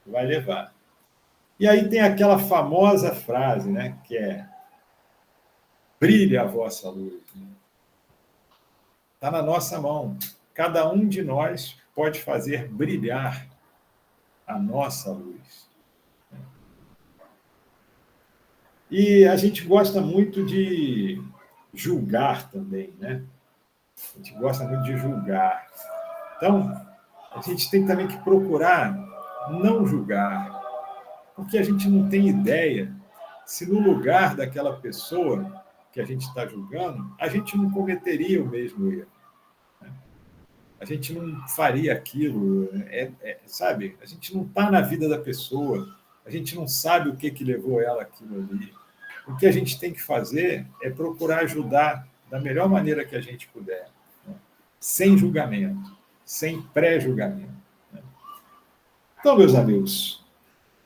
vai levar. E aí tem aquela famosa frase, né, que é: brilhe a vossa luz. Está na nossa mão. Cada um de nós pode fazer brilhar a nossa luz. E a gente gosta muito de julgar também, né? A gente gosta muito de julgar. Então, a gente tem também que procurar não julgar, porque a gente não tem ideia se no lugar daquela pessoa que a gente está julgando, a gente não cometeria o mesmo erro. A gente não faria aquilo, sabe? A gente não está na vida da pessoa, a gente não sabe o que levou ela aquilo ali. O que a gente tem que fazer é procurar ajudar da melhor maneira que a gente puder, né? Sem julgamento, sem pré-julgamento. Né? Então, meus amigos,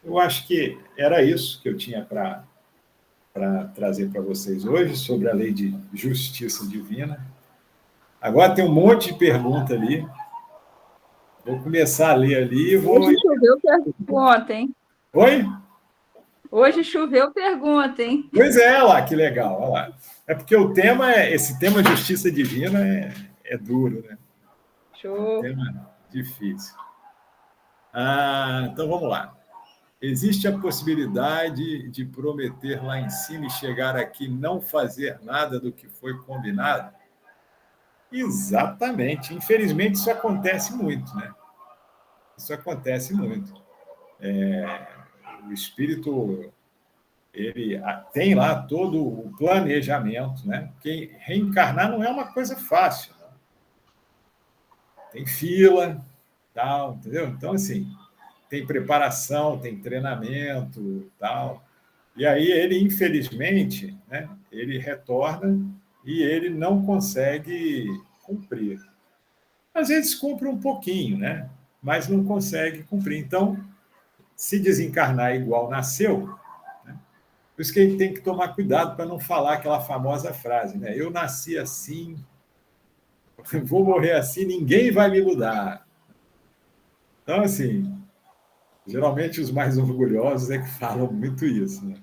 eu acho que era isso que eu tinha para trazer para vocês hoje sobre a lei de justiça divina. Agora tem um monte de pergunta ali. Vou começar a ler ali e vou. Hoje choveu pergunta, hein? Oi? Hoje choveu pergunta, hein? Pois é, lá, que legal. Olha lá. É porque o tema esse tema justiça divina é duro, né? É um Show. tema difícil. Então vamos lá. Existe a possibilidade de prometer lá em cima e chegar aqui e não fazer nada do que foi combinado? Exatamente. Infelizmente, isso acontece muito, né? Isso acontece muito. O espírito ele tem lá todo o planejamento, né? Porque reencarnar não é uma coisa fácil. Né? Tem fila, tal, entendeu? Então, assim, tem preparação, tem treinamento, tal. E aí ele, infelizmente, né, ele retorna e ele não consegue cumprir. Às vezes cumpre um pouquinho, né? Mas não consegue cumprir. Então, se desencarnar igual nasceu, né? Por isso que a gente tem que tomar cuidado para não falar aquela famosa frase, né? Eu nasci assim, vou morrer assim, ninguém vai me mudar. Então, assim, geralmente os mais orgulhosos é que falam muito isso, né?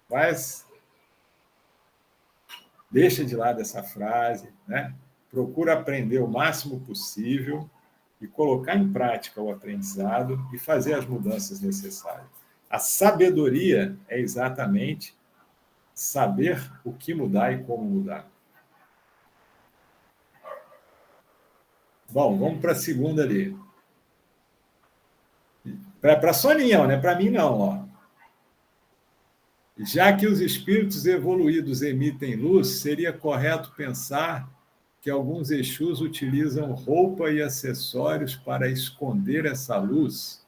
Mas deixa de lado essa frase, né? Procura aprender o máximo possível e colocar em prática o aprendizado e fazer as mudanças necessárias. A sabedoria é exatamente saber o que mudar e como mudar. Bom, vamos para a segunda ali. Para a Soninha, né? Para mim não, ó. Já que os espíritos evoluídos emitem luz, seria correto pensar que alguns Exus utilizam roupa e acessórios para esconder essa luz?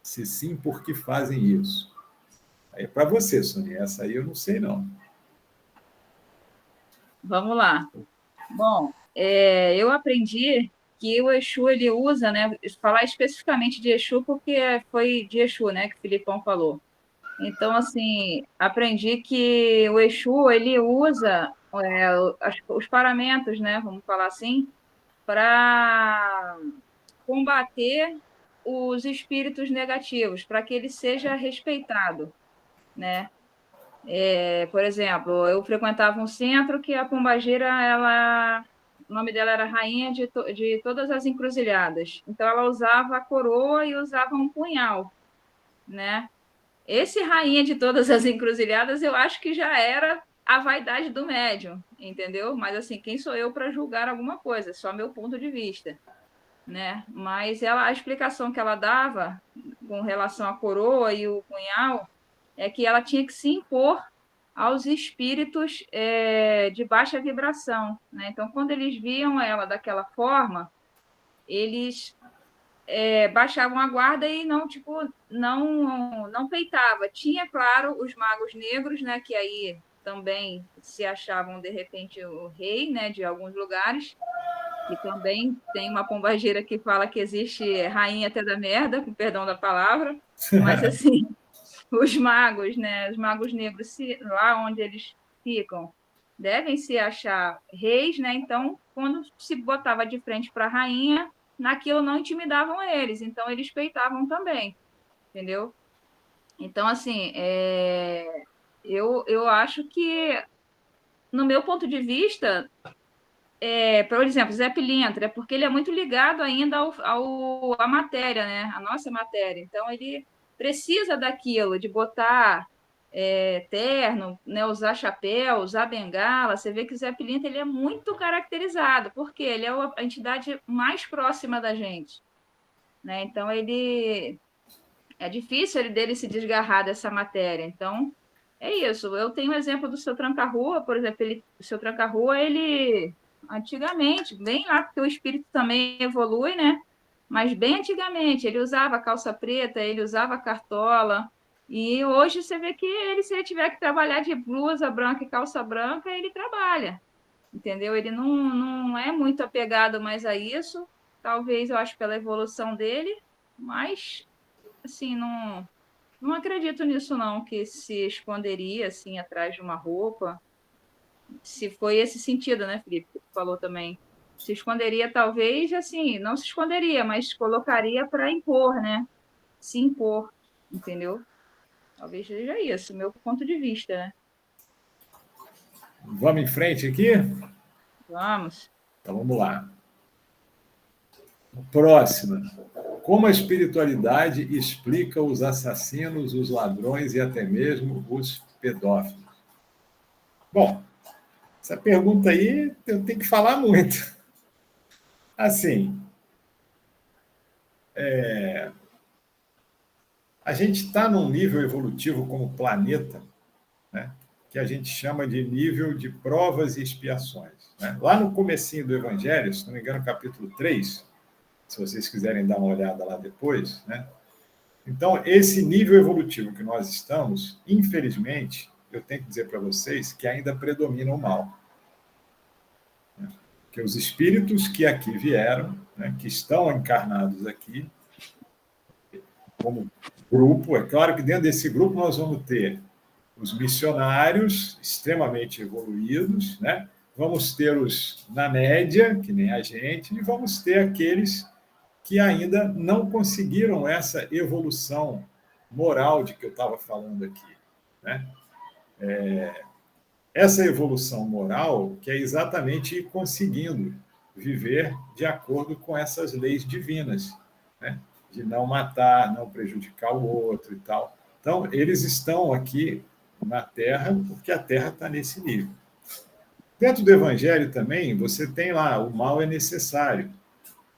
Se sim, por que fazem isso? Aí é para você, Sonia. Essa aí eu não sei, não. Vamos lá. Bom, eu aprendi que o Exu ele usa, né? Falar especificamente de Exu porque foi de Exu, né? Que o Filipão falou. Então, assim, aprendi que o Exu ele usa os paramentos, né? Vamos falar assim, para combater os espíritos negativos, para que ele seja respeitado, né? Por exemplo, eu frequentava um centro que a pombagira, o nome dela era Rainha de Todas as Encruzilhadas. Então, ela usava a coroa e usava um punhal, né? Esse Rainha de Todas as Encruzilhadas, eu acho que já era a vaidade do médium, entendeu? Mas, assim, quem sou eu para julgar alguma coisa? Só meu ponto de vista, né? Mas a explicação que ela dava com relação à coroa e o punhal é que ela tinha que se impor aos espíritos de baixa vibração, né? Então, quando eles viam ela daquela forma, eles baixavam a guarda e não, tipo, não peitava. Tinha, claro, os magos negros, né? Que aí também se achavam, de repente, o rei, né? De alguns lugares, E também tem uma pombagira que fala que existe rainha até da merda, com perdão da palavra, mas assim, os magos, né, os magos negros, lá onde eles ficam, devem se achar reis, né? Então, quando se botava de frente para a rainha, naquilo não intimidavam eles, então eles peitavam também, entendeu? Então, assim, eu acho que, no meu ponto de vista, por exemplo, Zé Pilintra, é porque ele é muito ligado ainda à matéria, né? A nossa matéria. Então, ele precisa daquilo, de botar terno, né? Usar chapéu, usar bengala. Você vê que o Zé Pilintra ele é muito caracterizado, porque ele é a entidade mais próxima da gente, né? Então, ele é difícil dele se desgarrar dessa matéria. Então, é isso. Eu tenho o exemplo do seu Tranca-Rua, por exemplo, o seu Tranca-Rua, ele antigamente, bem lá, porque o espírito também evolui, né? Mas bem antigamente, ele usava calça preta, ele usava cartola, e hoje você vê que ele, se ele tiver que trabalhar de blusa branca e calça branca, ele trabalha, entendeu? Ele não é muito apegado mais a isso, talvez eu acho pela evolução dele, mas assim, não acredito nisso, não, que se esconderia assim atrás de uma roupa. Se foi esse sentido, né, Felipe, que tu falou também. Se esconderia, talvez, assim, não se esconderia, mas colocaria para impor, né? Se impor, entendeu? Talvez seja isso, meu ponto de vista, né? Vamos em frente aqui? Vamos. Então vamos lá. Próxima. Como a espiritualidade explica os assassinos, os ladrões e até mesmo os pedófilos? Bom, essa pergunta aí eu tenho que falar muito. Assim, a gente está num nível evolutivo como planeta, né, que a gente chama de nível de provas e expiações. Né? Lá no comecinho do Evangelho, se não me engano, capítulo 3, se vocês quiserem dar uma olhada lá depois, né? Então, esse nível evolutivo que nós estamos, infelizmente, eu tenho que dizer para vocês que ainda predomina o mal. Né? Que os espíritos que aqui vieram, né, que estão encarnados aqui, como grupo, é claro que dentro desse grupo nós vamos ter os missionários extremamente evoluídos, né? Vamos ter os na média, que nem a gente, e vamos ter aqueles que ainda não conseguiram essa evolução moral de que eu estava falando aqui, né? Essa evolução moral que é exatamente ir conseguindo viver de acordo com essas leis divinas, né? De não matar, não prejudicar o outro e tal. Então, eles estão aqui na Terra porque a Terra está nesse nível. Dentro do Evangelho também, você tem lá, o mal é necessário,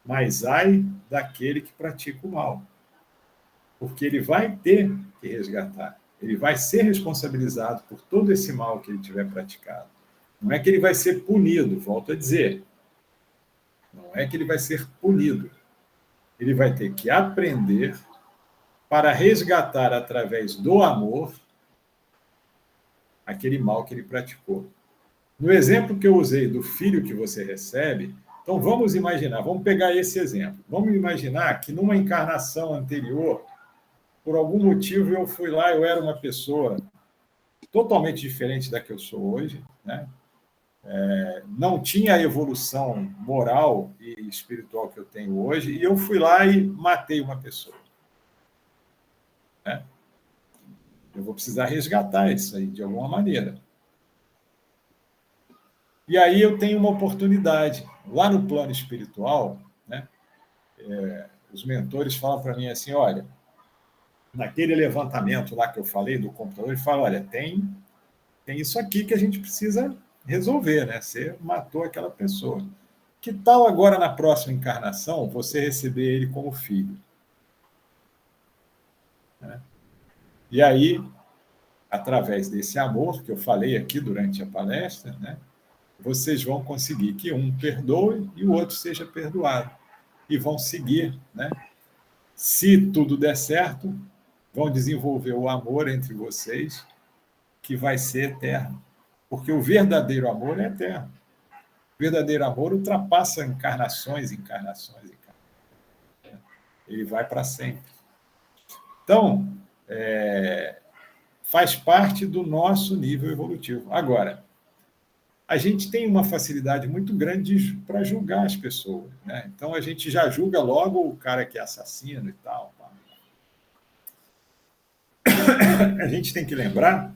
mas ai daquele que pratica o mal, porque ele vai ter que resgatar, ele vai ser responsabilizado por todo esse mal que ele tiver praticado. Não é que ele vai ser punido, volto a dizer, não é que ele vai ser punido, ele vai ter que aprender para resgatar através do amor aquele mal que ele praticou. No exemplo que eu usei do filho que você recebe, então vamos imaginar, vamos pegar esse exemplo. Vamos imaginar que numa encarnação anterior, por algum motivo eu fui lá, eu era uma pessoa totalmente diferente da que eu sou hoje, né? Não tinha a evolução moral e espiritual que eu tenho hoje, e eu fui lá e matei uma pessoa. Né? Eu vou precisar resgatar isso aí de alguma maneira. E aí eu tenho uma oportunidade. Lá no plano espiritual, né, os mentores falam para mim assim, olha, naquele levantamento lá que eu falei do computador, ele fala, olha, tem isso aqui que a gente precisa resolver, né? Você matou aquela pessoa. Que tal agora na próxima encarnação você receber ele como filho? Né? E aí, através desse amor que eu falei aqui durante a palestra, né, vocês vão conseguir que um perdoe e o outro seja perdoado. E vão seguir, né? Se tudo der certo, vão desenvolver o amor entre vocês, que vai ser eterno. Porque o verdadeiro amor é eterno. verdadeiro amor ultrapassa encarnações, encarnações, encarnações. Ele vai para sempre. Então, faz parte do nosso nível evolutivo. Agora, a gente tem uma facilidade muito grande para julgar as pessoas, né? Então, a gente já julga logo o cara que é assassino e tal. A gente tem que lembrar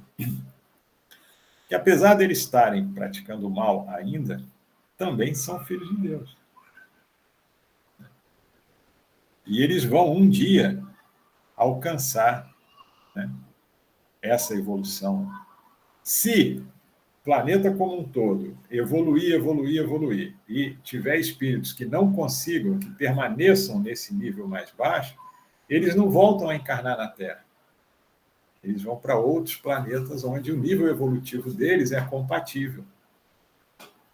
que, apesar deles estarem praticando mal ainda, também são filhos de Deus. E eles vão, um dia, alcançar, né, essa evolução. Se o planeta como um todo evoluir, e tiver espíritos que não consigam, que permaneçam nesse nível mais baixo, eles não voltam a encarnar na Terra. Eles vão para outros planetas onde o nível evolutivo deles é compatível.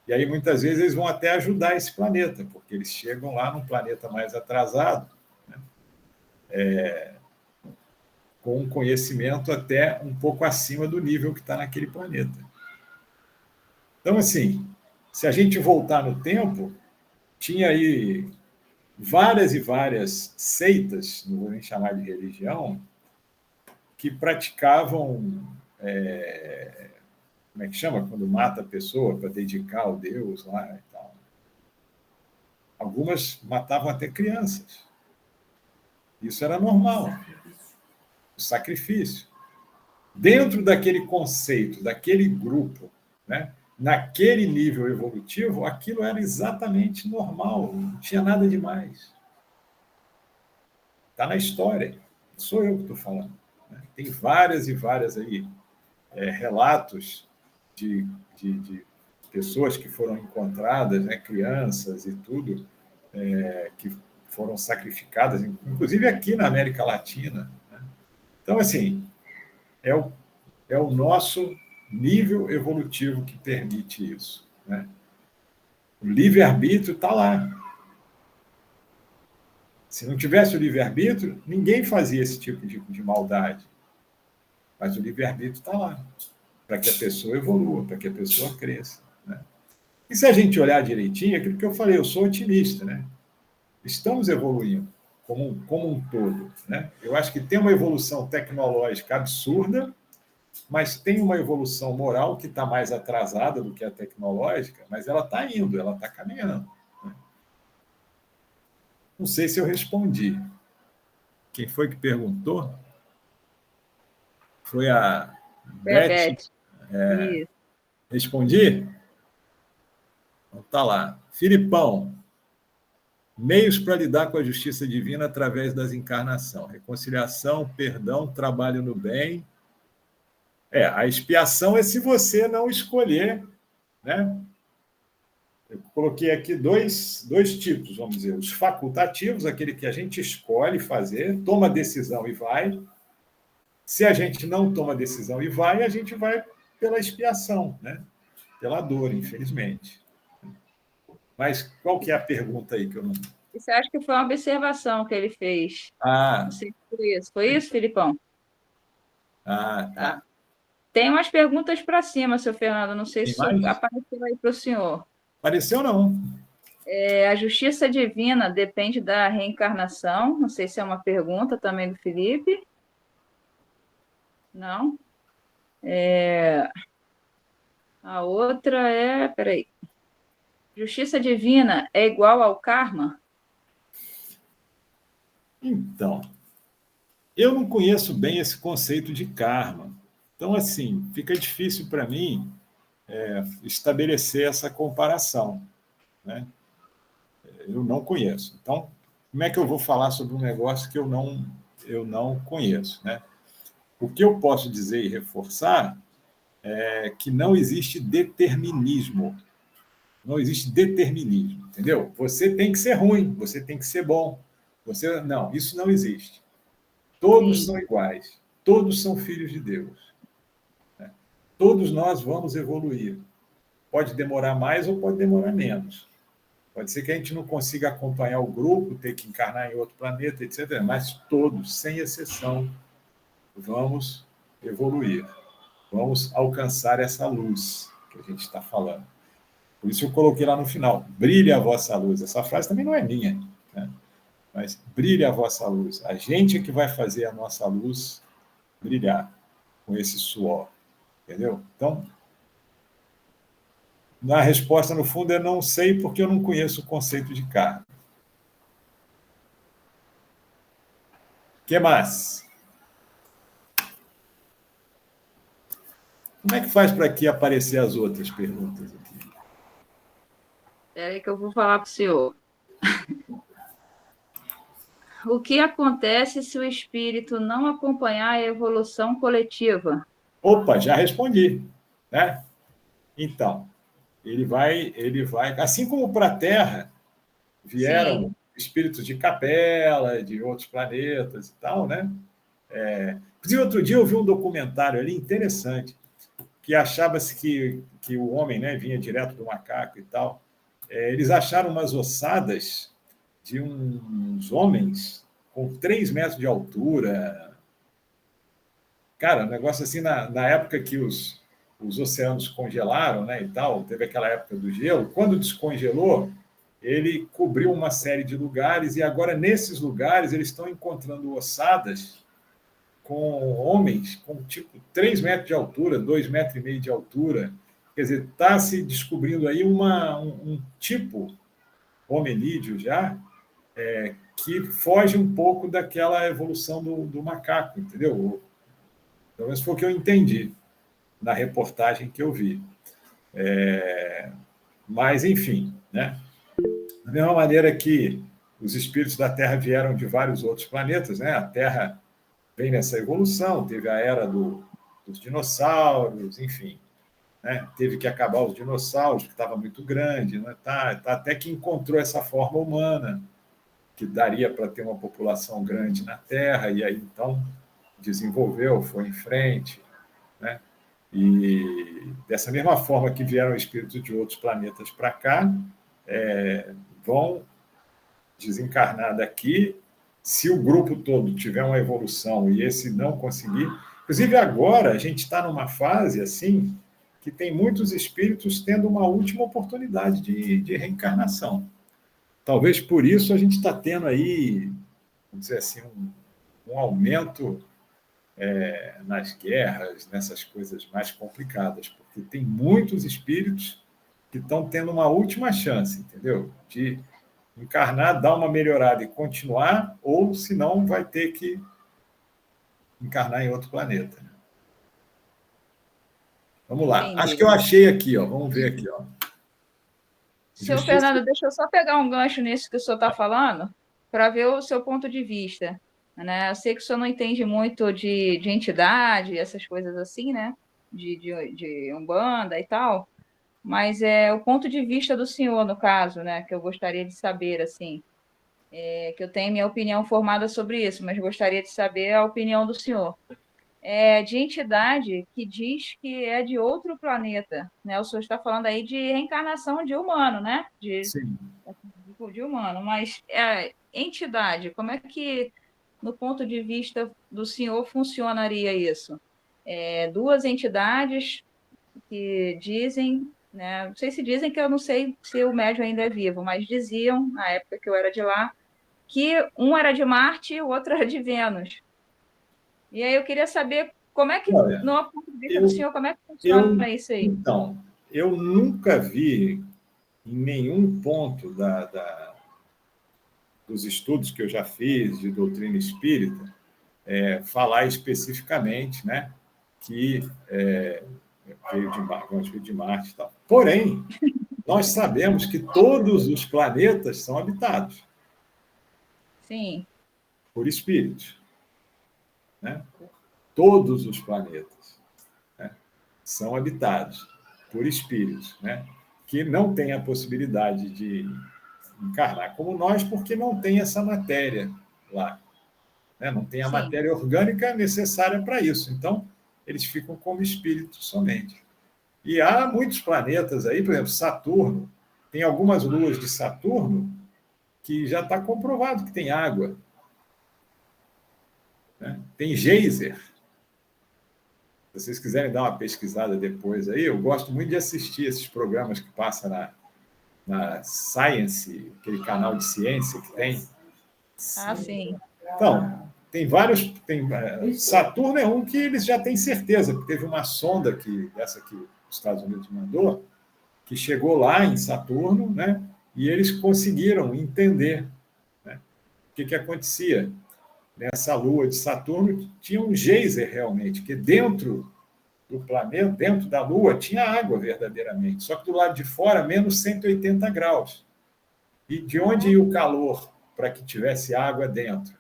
E aí, muitas vezes, eles vão até ajudar esse planeta, porque eles chegam lá num planeta mais atrasado, né, com um conhecimento até um pouco acima do nível que está naquele planeta. Então, assim, se a gente voltar no tempo, tinha aí várias e várias seitas, não vou nem chamar de religião, que praticavam, como é que chama? Quando mata a pessoa para dedicar ao Deus lá e tal. Algumas matavam até crianças. Isso era normal. O sacrifício. Dentro daquele conceito, daquele grupo, né, naquele nível evolutivo, aquilo era exatamente normal, não tinha nada demais. Está na história, não sou eu que estou falando. Né? Tem várias e várias aí, relatos de pessoas que foram encontradas, né, crianças e tudo, que foram sacrificadas, inclusive aqui na América Latina. Né? Então, assim, é o nosso nível evolutivo que permite isso. Né? O livre-arbítrio está lá. Se não tivesse o livre-arbítrio, ninguém fazia esse tipo de maldade. Mas o livre-arbítrio está lá, para que a pessoa evolua, para que a pessoa cresça. Né? E se a gente olhar direitinho, aquilo que eu falei, eu sou otimista, né? Estamos evoluindo como um todo. Né? Eu acho que tem uma evolução tecnológica absurda, mas tem uma evolução moral que está mais atrasada do que a tecnológica, mas ela está indo, ela está caminhando. Né? Não sei se eu respondi. Quem foi que perguntou? Foi a Beth. Isso. Respondi? Então tá lá. Filipão, meios para lidar com a justiça divina através das encarnações. Reconciliação, perdão, trabalho no bem. A expiação é se você não escolher, né? Eu coloquei aqui dois tipos, vamos dizer. Os facultativos, aquele que a gente escolhe fazer, toma decisão e vai. Se a gente não toma decisão e vai, a gente vai pela expiação, né? Pela dor, infelizmente. Mas qual que é a pergunta aí que eu não... Você acha que foi uma observação que ele fez? Não sei se foi isso. Foi isso, Filipão? Tá. Tem umas perguntas para cima, seu Fernando. Não sei Tem se mais? apareceu aí para o senhor. Apareceu, não. A justiça divina depende da reencarnação. Não sei se é uma pergunta também do Felipe. Não. A outra peraí. Justiça divina é igual ao karma? Então, eu não conheço bem esse conceito de karma. Então, assim, fica difícil para mim estabelecer essa comparação. Né? Eu não conheço. Então, como é que eu vou falar sobre um negócio que eu não conheço? Né? O que eu posso dizer e reforçar é que não existe determinismo. Não existe determinismo, entendeu? Você tem que ser ruim, você tem que ser bom. Não, isso não existe. Todos são iguais. Todos são filhos de Deus. Né? Todos nós vamos evoluir. Pode demorar mais ou pode demorar menos. Pode ser que a gente não consiga acompanhar o grupo, ter que encarnar em outro planeta, etc. Mas todos, sem exceção, vamos evoluir. Vamos alcançar essa luz que a gente está falando. Por isso eu coloquei lá no final, brilhe a vossa luz. Essa frase também não é minha, né? Mas brilhe a vossa luz. A gente é que vai fazer a nossa luz brilhar com esse suor, entendeu? Então, na resposta, no fundo, eu não sei porque eu não conheço o conceito de karma. O que mais? Como é que faz para aqui aparecer as outras perguntas aqui? Espera aí que eu vou falar para o senhor. O que acontece se o espírito não acompanhar a evolução coletiva? Opa, já respondi, né? Então, ele vai, assim como para a Terra vieram Sim, espíritos de Capela, de outros planetas e tal, né? Inclusive, outro dia eu vi um documentário ali interessante, que achava-se que o homem, né, vinha direto do macaco e tal. Eles acharam umas ossadas de uns homens com 3 metros de altura. Cara, um negócio assim, na época que os oceanos congelaram, né, e tal, teve aquela época do gelo, quando descongelou, ele cobriu uma série de lugares, e agora nesses lugares eles estão encontrando ossadas com homens com tipo 3 metros de altura, 2,5 metros de altura. Quer dizer, está se descobrindo aí um tipo hominídeo já, que foge um pouco daquela evolução do macaco, entendeu? Pelo menos foi o que eu entendi na reportagem que eu vi. Mas, enfim, né? Da mesma maneira que os espíritos da Terra vieram de vários outros planetas, né? A Terra vem nessa evolução, teve a era dos dinossauros, enfim, né? Teve que acabar os dinossauros, que estava muito grande, né? Até que encontrou essa forma humana, que daria para ter uma população grande na Terra, e aí então desenvolveu, foi em frente, né? E dessa mesma forma que vieram espíritos de outros planetas para cá, vão desencarnar daqui. Se o grupo todo tiver uma evolução e esse não conseguir. Inclusive, agora a gente está numa fase assim que tem muitos espíritos tendo uma última oportunidade de reencarnação. Talvez por isso a gente está tendo aí, vamos dizer assim, um aumento nas guerras, nessas coisas mais complicadas, porque tem muitos espíritos que estão tendo uma última chance, entendeu? De encarnar, dar uma melhorada e continuar, ou se não, vai ter que encarnar em outro planeta. Vamos lá. Acho que entendi. eu achei aqui, ó. Vamos ver aqui, ó. Senhor Justiça. Fernando, deixa eu só pegar um gancho nisso que o senhor está falando, para ver o seu ponto de vista, né? Eu sei que o senhor não entende muito de entidade, essas coisas assim, né? De Umbanda e tal, mas é o ponto de vista do senhor, no caso, né? Que eu gostaria de saber, assim, que eu tenho minha opinião formada sobre isso, mas gostaria de saber a opinião do senhor. De entidade que diz que é de outro planeta, né? O senhor está falando aí de reencarnação de humano, né? Sim. De humano, mas entidade, como é que, no ponto de vista do senhor, funcionaria isso? Duas entidades que dizem, né? Não sei se dizem, que eu não sei se o médium ainda é vivo, mas diziam, na época que eu era de lá, que um era de Marte e o outro era de Vênus. E aí eu queria saber como é que, Olha, no ponto de vista do eu, senhor, como é que eu, funciona isso aí? então, eu nunca vi em nenhum ponto dos estudos que eu já fiz de doutrina espírita falar especificamente, né, que veio de Marte, veio de Marte e tal. Porém, nós sabemos que todos os planetas são habitados Sim, por espíritos, né? Todos os planetas, né, são habitados por espíritos, né, que não têm a possibilidade de encarnar como nós, porque não tem essa matéria lá, né? Não tem a sim, matéria orgânica necessária para isso. Então, eles ficam como espíritos somente. E há muitos planetas aí, por exemplo, Saturno, tem algumas luas de Saturno que já está comprovado que tem água, né? Tem geyser. Se vocês quiserem dar uma pesquisada depois aí, eu gosto muito de assistir esses programas que passam na Science, aquele canal de ciência que tem. Ah, sim. Então, tem vários. Saturno é um que eles já têm certeza, porque teve uma sonda essa que os Estados Unidos mandou, que chegou lá em Saturno, né? E eles conseguiram entender, né, o que acontecia. Nessa lua de Saturno tinha um geyser realmente, que dentro do planeta, dentro da Lua, tinha água verdadeiramente, só que do lado de fora, menos 180 graus. E de onde ia o calor para que tivesse água dentro?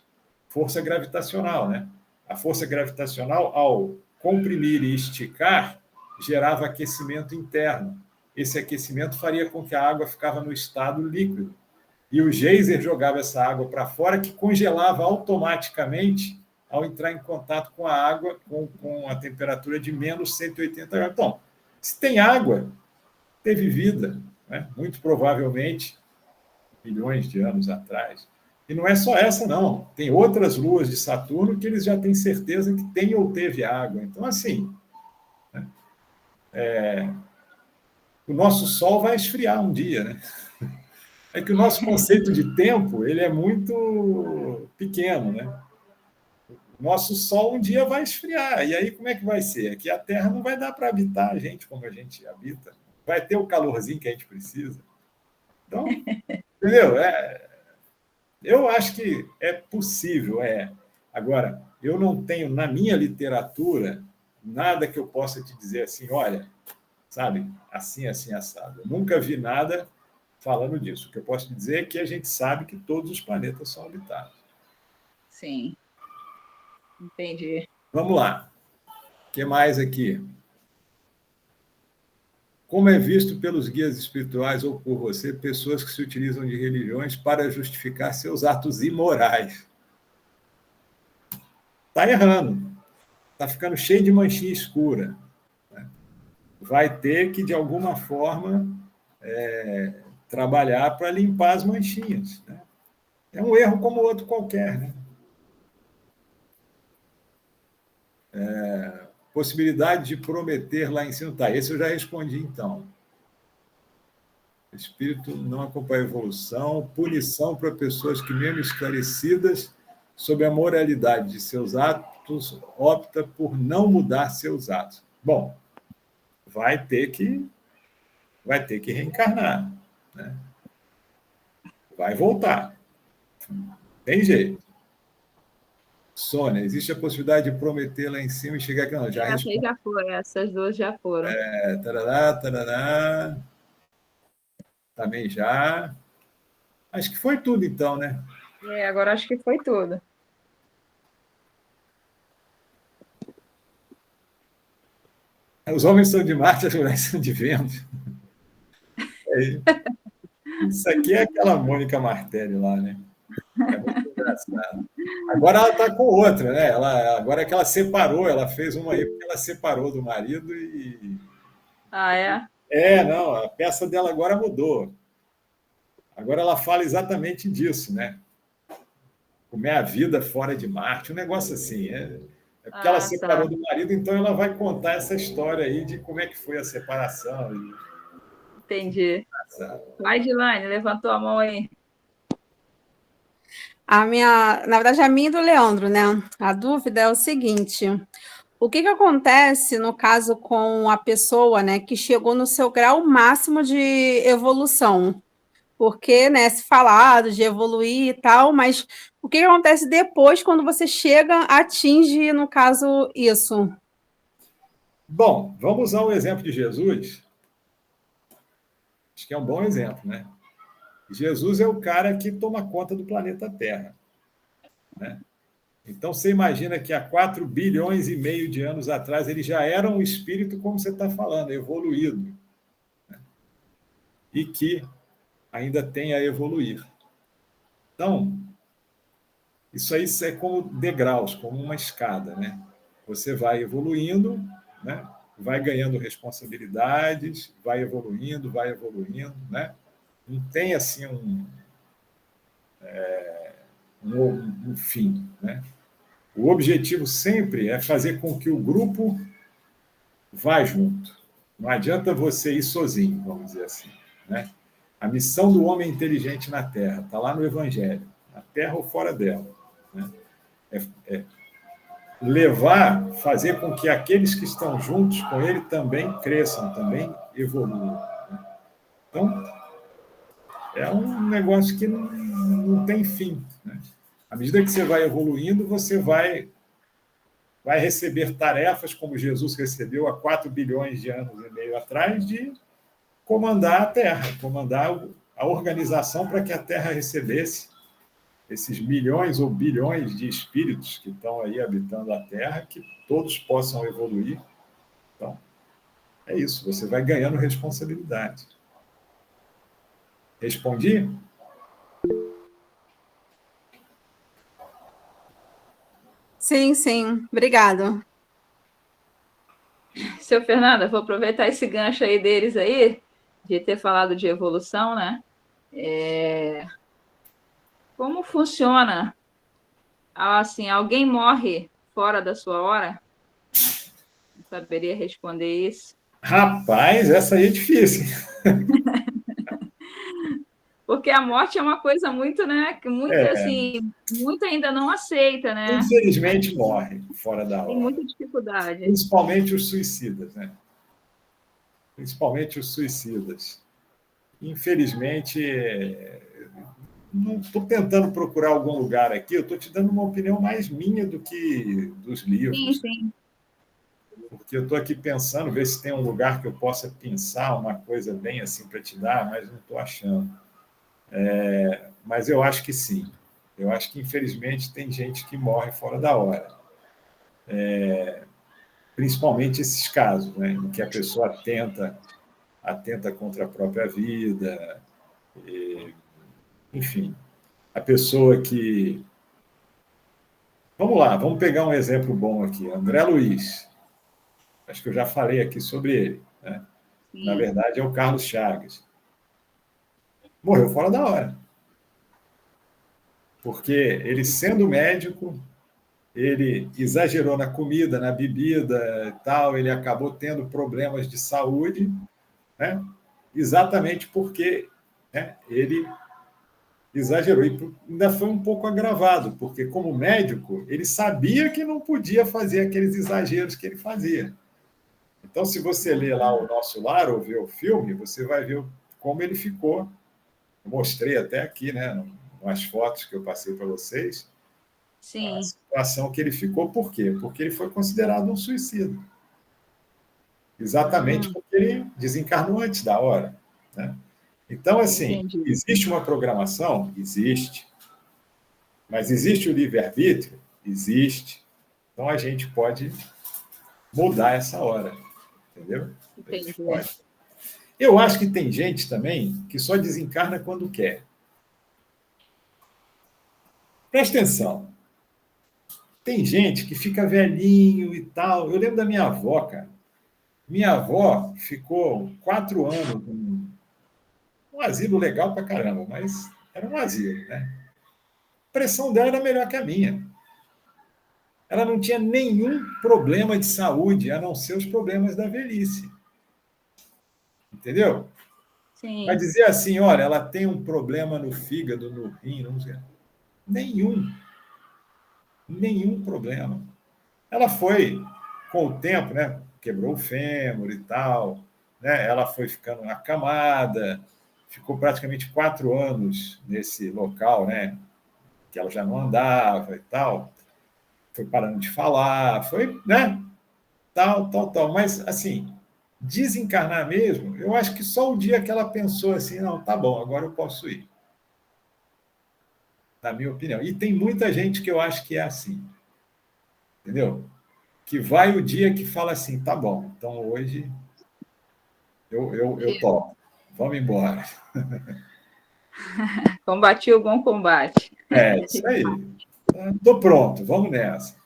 Força gravitacional, né? A força gravitacional, ao comprimir e esticar, gerava aquecimento interno. Esse aquecimento faria com que a água ficava no estado líquido. E o geyser jogava essa água para fora, que congelava automaticamente ao entrar em contato com a água, com a temperatura de menos 180 graus. Então, se tem água, teve vida, né? Muito provavelmente, milhões de anos atrás. E não é só essa, não. Tem outras luas de Saturno que eles já têm certeza que tem ou teve água. Então, assim, né? O nosso Sol vai esfriar um dia, né? É que o nosso conceito de tempo ele é muito pequeno, né? O nosso Sol um dia vai esfriar, e aí como é que vai ser? Aqui a Terra não vai dar para habitar a gente como a gente habita. Vai ter o calorzinho que a gente precisa. Então, entendeu? Eu acho que é possível. Agora, eu não tenho na minha literatura nada que eu possa te dizer assim, olha, sabe, assim, assim, assado. Eu nunca vi nada falando disso. O que eu posso dizer é que a gente sabe que todos os planetas são habitados. Sim, entendi. Vamos lá. O que mais aqui? Como é visto pelos guias espirituais ou por você, pessoas que se utilizam de religiões para justificar seus atos imorais? Está errando. Está ficando cheio de manchinha escura. Vai ter que, de alguma forma, trabalhar para limpar as manchinhas. Né? É um erro como outro qualquer. Né? Possibilidade de prometer lá em cima. Tá, esse eu já respondi, então. O espírito não acompanha a evolução, punição para pessoas que, mesmo esclarecidas sobre a moralidade de seus atos, opta por não mudar seus atos. Bom, vai ter que reencarnar, né? Vai voltar. Tem jeito. Sônia, existe a possibilidade de prometer lá em cima e chegar aqui? Não, já Essa aí já foi, essas duas já foram. Tarará, tarará. Também já. Acho que foi tudo, então, né? Agora acho que foi tudo. Os homens são de Marte, as mulheres são de Vênus. Isso aqui é aquela Mônica Martelli lá, né? É muito engraçado. Agora ela está com outra, né? Agora é que ela separou, ela fez uma aí porque ela separou do marido e. Ah, é? Não, a peça dela agora mudou. Agora ela fala exatamente disso, né? Como é a vida fora de Marte, um negócio assim. É porque ela separou Tá. do marido, então ela vai contar essa história aí de como é que foi a separação. Entendi. Vai, Gilaine, levantou a mão aí. Na verdade, a minha e do Leandro, né? A dúvida é o seguinte: o que acontece no caso com a pessoa, né, que chegou no seu grau máximo de evolução? Porque, né, se falado de evoluir e tal, mas o que acontece depois quando você chega, atinge, no caso, isso? Bom, vamos usar o exemplo de Jesus. Acho que é um bom exemplo, né? Jesus é o cara que toma conta do planeta Terra, né? Então, você imagina que há 4 bilhões e meio de anos atrás ele já era um espírito, como você está falando, evoluído, né? E que ainda tem a evoluir. Então, isso aí é como degraus, como uma escada, né? Você vai evoluindo, né? Vai ganhando responsabilidades, vai evoluindo, né? Não tem assim um fim, né? O objetivo sempre é fazer com que o grupo vá junto. Não adianta você ir sozinho, vamos dizer assim, né? A missão do homem inteligente na Terra está lá no Evangelho, na Terra ou fora dela, né? É levar, fazer com que aqueles que estão juntos com ele também cresçam, também evoluam, né? Então, é um negócio que não tem fim, né? À medida que você vai evoluindo, você vai receber tarefas como Jesus recebeu há 4 bilhões de anos e meio atrás, de comandar a Terra, comandar a organização para que a Terra recebesse esses milhões ou bilhões de espíritos que estão aí habitando a Terra, que todos possam evoluir. Então, é isso, você vai ganhando responsabilidade. Respondi? Sim, sim. Obrigado. Seu Fernando, vou aproveitar esse gancho aí deles aí, de ter falado de evolução, né? Como funciona? Assim, alguém morre fora da sua hora? Não saberia responder isso. Rapaz, essa aí é difícil. Porque a morte é uma coisa muito, né? Muito assim, muito ainda não aceita, né? Infelizmente morre fora da Tem hora. muita dificuldade. Principalmente os suicidas, né? Principalmente os suicidas. Infelizmente, não estou tentando procurar algum lugar aqui, eu estou te dando uma opinião mais minha do que dos Sim, livros. sim. Porque eu estou aqui pensando, ver se tem um lugar que eu possa pensar uma coisa bem assim para te dar, mas não estou achando. Mas eu acho que sim. Eu acho que, infelizmente, tem gente que morre fora da hora. Principalmente esses casos, né, em que a pessoa atenta contra a própria vida, enfim. A pessoa que... Vamos lá, vamos pegar um exemplo bom aqui. André Luiz. Acho que eu já falei aqui sobre ele, né? Na Sim. verdade, é o Carlos Chagas. Morreu fora da hora. Porque ele, sendo médico, ele exagerou na comida, na bebida e tal, ele acabou tendo problemas de saúde, né? Exatamente porque, né, ele exagerou. E ainda foi um pouco agravado, porque, como médico, ele sabia que não podia fazer aqueles exageros que ele fazia. Então, se você ler lá o Nosso Lar ou ver o filme, você vai ver como ele ficou. Eu mostrei até aqui, né, umas fotos que eu passei para vocês, a Sim. situação que ele ficou. Por quê? Porque ele foi considerado um suicida. Exatamente porque ele desencarnou antes da hora, né? Então, assim, Entendi. existe uma programação? Existe. Mas existe o livre-arbítrio? Existe. Então, a gente pode mudar essa hora, entendeu? A gente Entendi. pode. Eu acho que tem gente também que só desencarna quando quer. Presta atenção. Tem gente que fica velhinho e tal. Eu lembro da minha avó, cara. Minha avó ficou 4 anos num asilo legal pra caramba, mas era um asilo, né? A pressão dela era melhor que a minha. Ela não tinha nenhum problema de saúde, a não ser os problemas da velhice. Entendeu? Vai Sim. dizer assim, olha, ela tem um problema no fígado, no rim, não sei. Nenhum. Nenhum problema. Ela foi, com o tempo, né? Quebrou o fêmur e tal, né? Ela foi ficando acamada, ficou praticamente 4 anos nesse local, né? Que ela já não andava e tal. Foi parando de falar, foi, né? Tal. Mas, assim, desencarnar mesmo, eu acho que só o dia que ela pensou assim, não, tá bom, agora eu posso ir. Na minha opinião. E tem muita gente que eu acho que é assim. Entendeu? Que vai o dia que fala assim, tá bom, então hoje eu topo, vamos embora. Combati o bom combate. É, isso aí. Estou pronto, vamos nessa.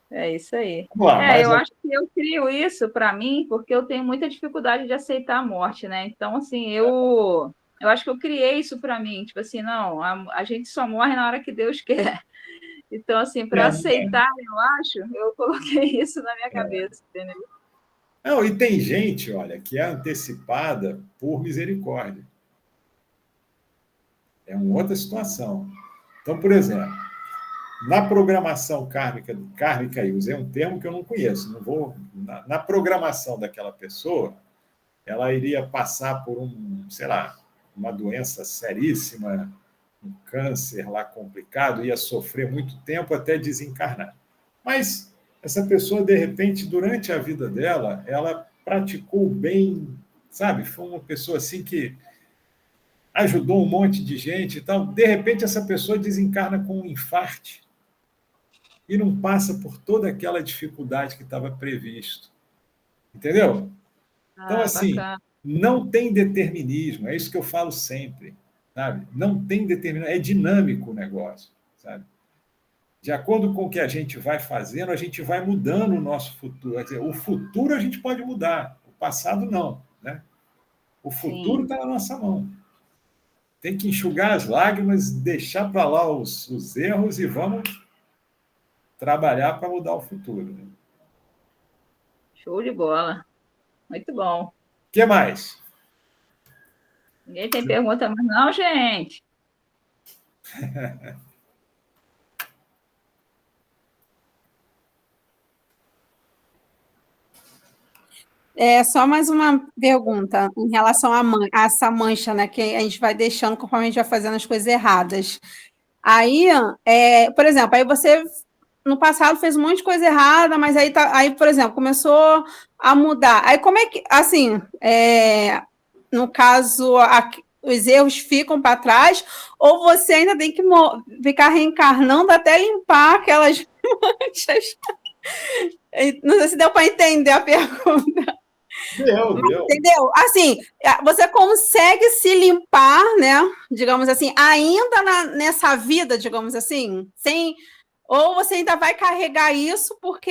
É isso aí. Vamos lá, Eu mas acho que eu crio isso para mim porque eu tenho muita dificuldade de aceitar a morte, né? Então, assim, eu acho que eu criei isso para mim. Tipo assim, não, a gente só morre na hora que Deus quer. Então, assim, para aceitar, eu acho, eu coloquei isso na minha cabeça, entendeu? Não, e tem gente, olha, que é antecipada por misericórdia. É uma outra situação. Então, por exemplo, na programação kármica, eu usei um termo que eu não conheço, não vou. Na programação daquela pessoa, ela iria passar por sei lá, uma doença seríssima, um câncer lá complicado, ia sofrer muito tempo até desencarnar. Mas essa pessoa, de repente, durante a vida dela, ela praticou o bem, sabe? Foi uma pessoa assim que ajudou um monte de gente e tal. De repente, essa pessoa desencarna com um infarte e não passa por toda aquela dificuldade que estava previsto. Entendeu? Então, assim, Bacana. não tem determinismo, é isso que eu falo sempre, sabe? Não tem determinismo, é dinâmico o negócio, sabe? De acordo com o que a gente vai fazendo, a gente vai mudando o nosso futuro. Quer dizer, o futuro a gente pode mudar, o passado não, né? O futuro está na nossa mão. Tem que enxugar as lágrimas, deixar para lá os erros e vamos trabalhar para mudar o futuro. Né? Show de bola. Muito bom. O que mais? Ninguém tem pergunta mais, não, gente? Só mais uma pergunta em relação a essa mancha, né? Que a gente vai deixando conforme a gente vai fazendo as coisas erradas. Aí, por exemplo, aí você no passado fez um monte de coisa errada, mas aí, por exemplo, começou a mudar. Aí como é que, assim, no caso, os erros ficam para trás, ou você ainda tem que ficar reencarnando até limpar aquelas manchas? Não sei se deu para entender a pergunta. Deu. Entendeu? Assim, você consegue se limpar, né? Digamos assim, ainda nessa vida, digamos assim, sem. Ou você ainda vai carregar isso porque,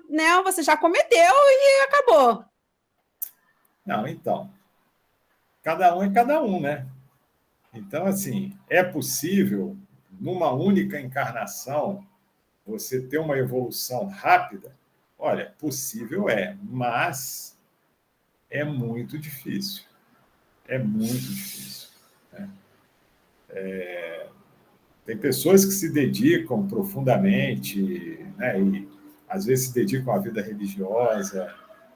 né, você já cometeu e acabou. Não, então. Cada um é cada um, né? Então, assim, é possível, numa única encarnação, você ter uma evolução rápida? Olha, possível mas é muito difícil. É muito difícil. Né? Tem pessoas que se dedicam profundamente, né? E às vezes se dedicam à vida religiosa.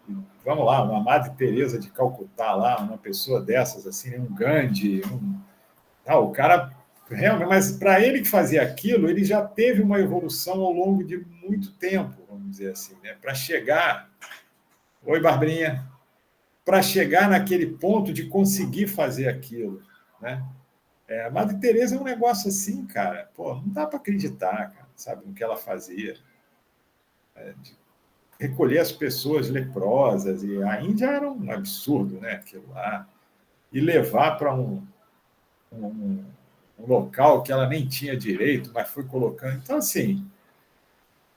E, vamos lá, uma Madre Teresa de Calcutá, lá, uma pessoa dessas, assim, um Gandhi, o cara realmente, mas para ele que fazia aquilo, ele já teve uma evolução ao longo de muito tempo, vamos dizer assim, né? Para chegar. Oi, Barbrinha. Para chegar naquele ponto de conseguir fazer aquilo, né? A Madre Teresa é um negócio assim, cara. Pô, não dá para acreditar, cara, sabe, no que ela fazia. De recolher as pessoas leprosas, e a Índia era um absurdo, né? Aquilo lá. E levar para um local que ela nem tinha direito, mas foi colocando. Então, assim,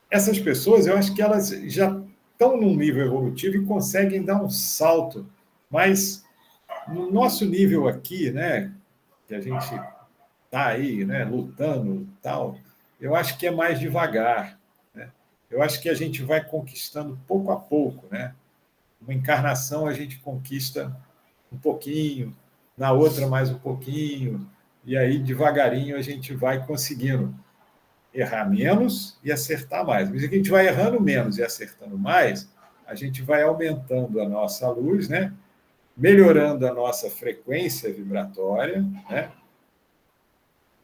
essas pessoas, eu acho que elas já estão num nível evolutivo e conseguem dar um salto, mas no nosso nível aqui, né, que a gente está aí, né, lutando tal, eu acho que é mais devagar, né? Eu acho que a gente vai conquistando pouco a pouco, né? Uma encarnação a gente conquista um pouquinho, na outra mais um pouquinho, e aí devagarinho a gente vai conseguindo errar menos e acertar mais. Mas a gente vai errando menos e acertando mais, a gente vai aumentando a nossa luz, né? Melhorando a nossa frequência vibratória, né?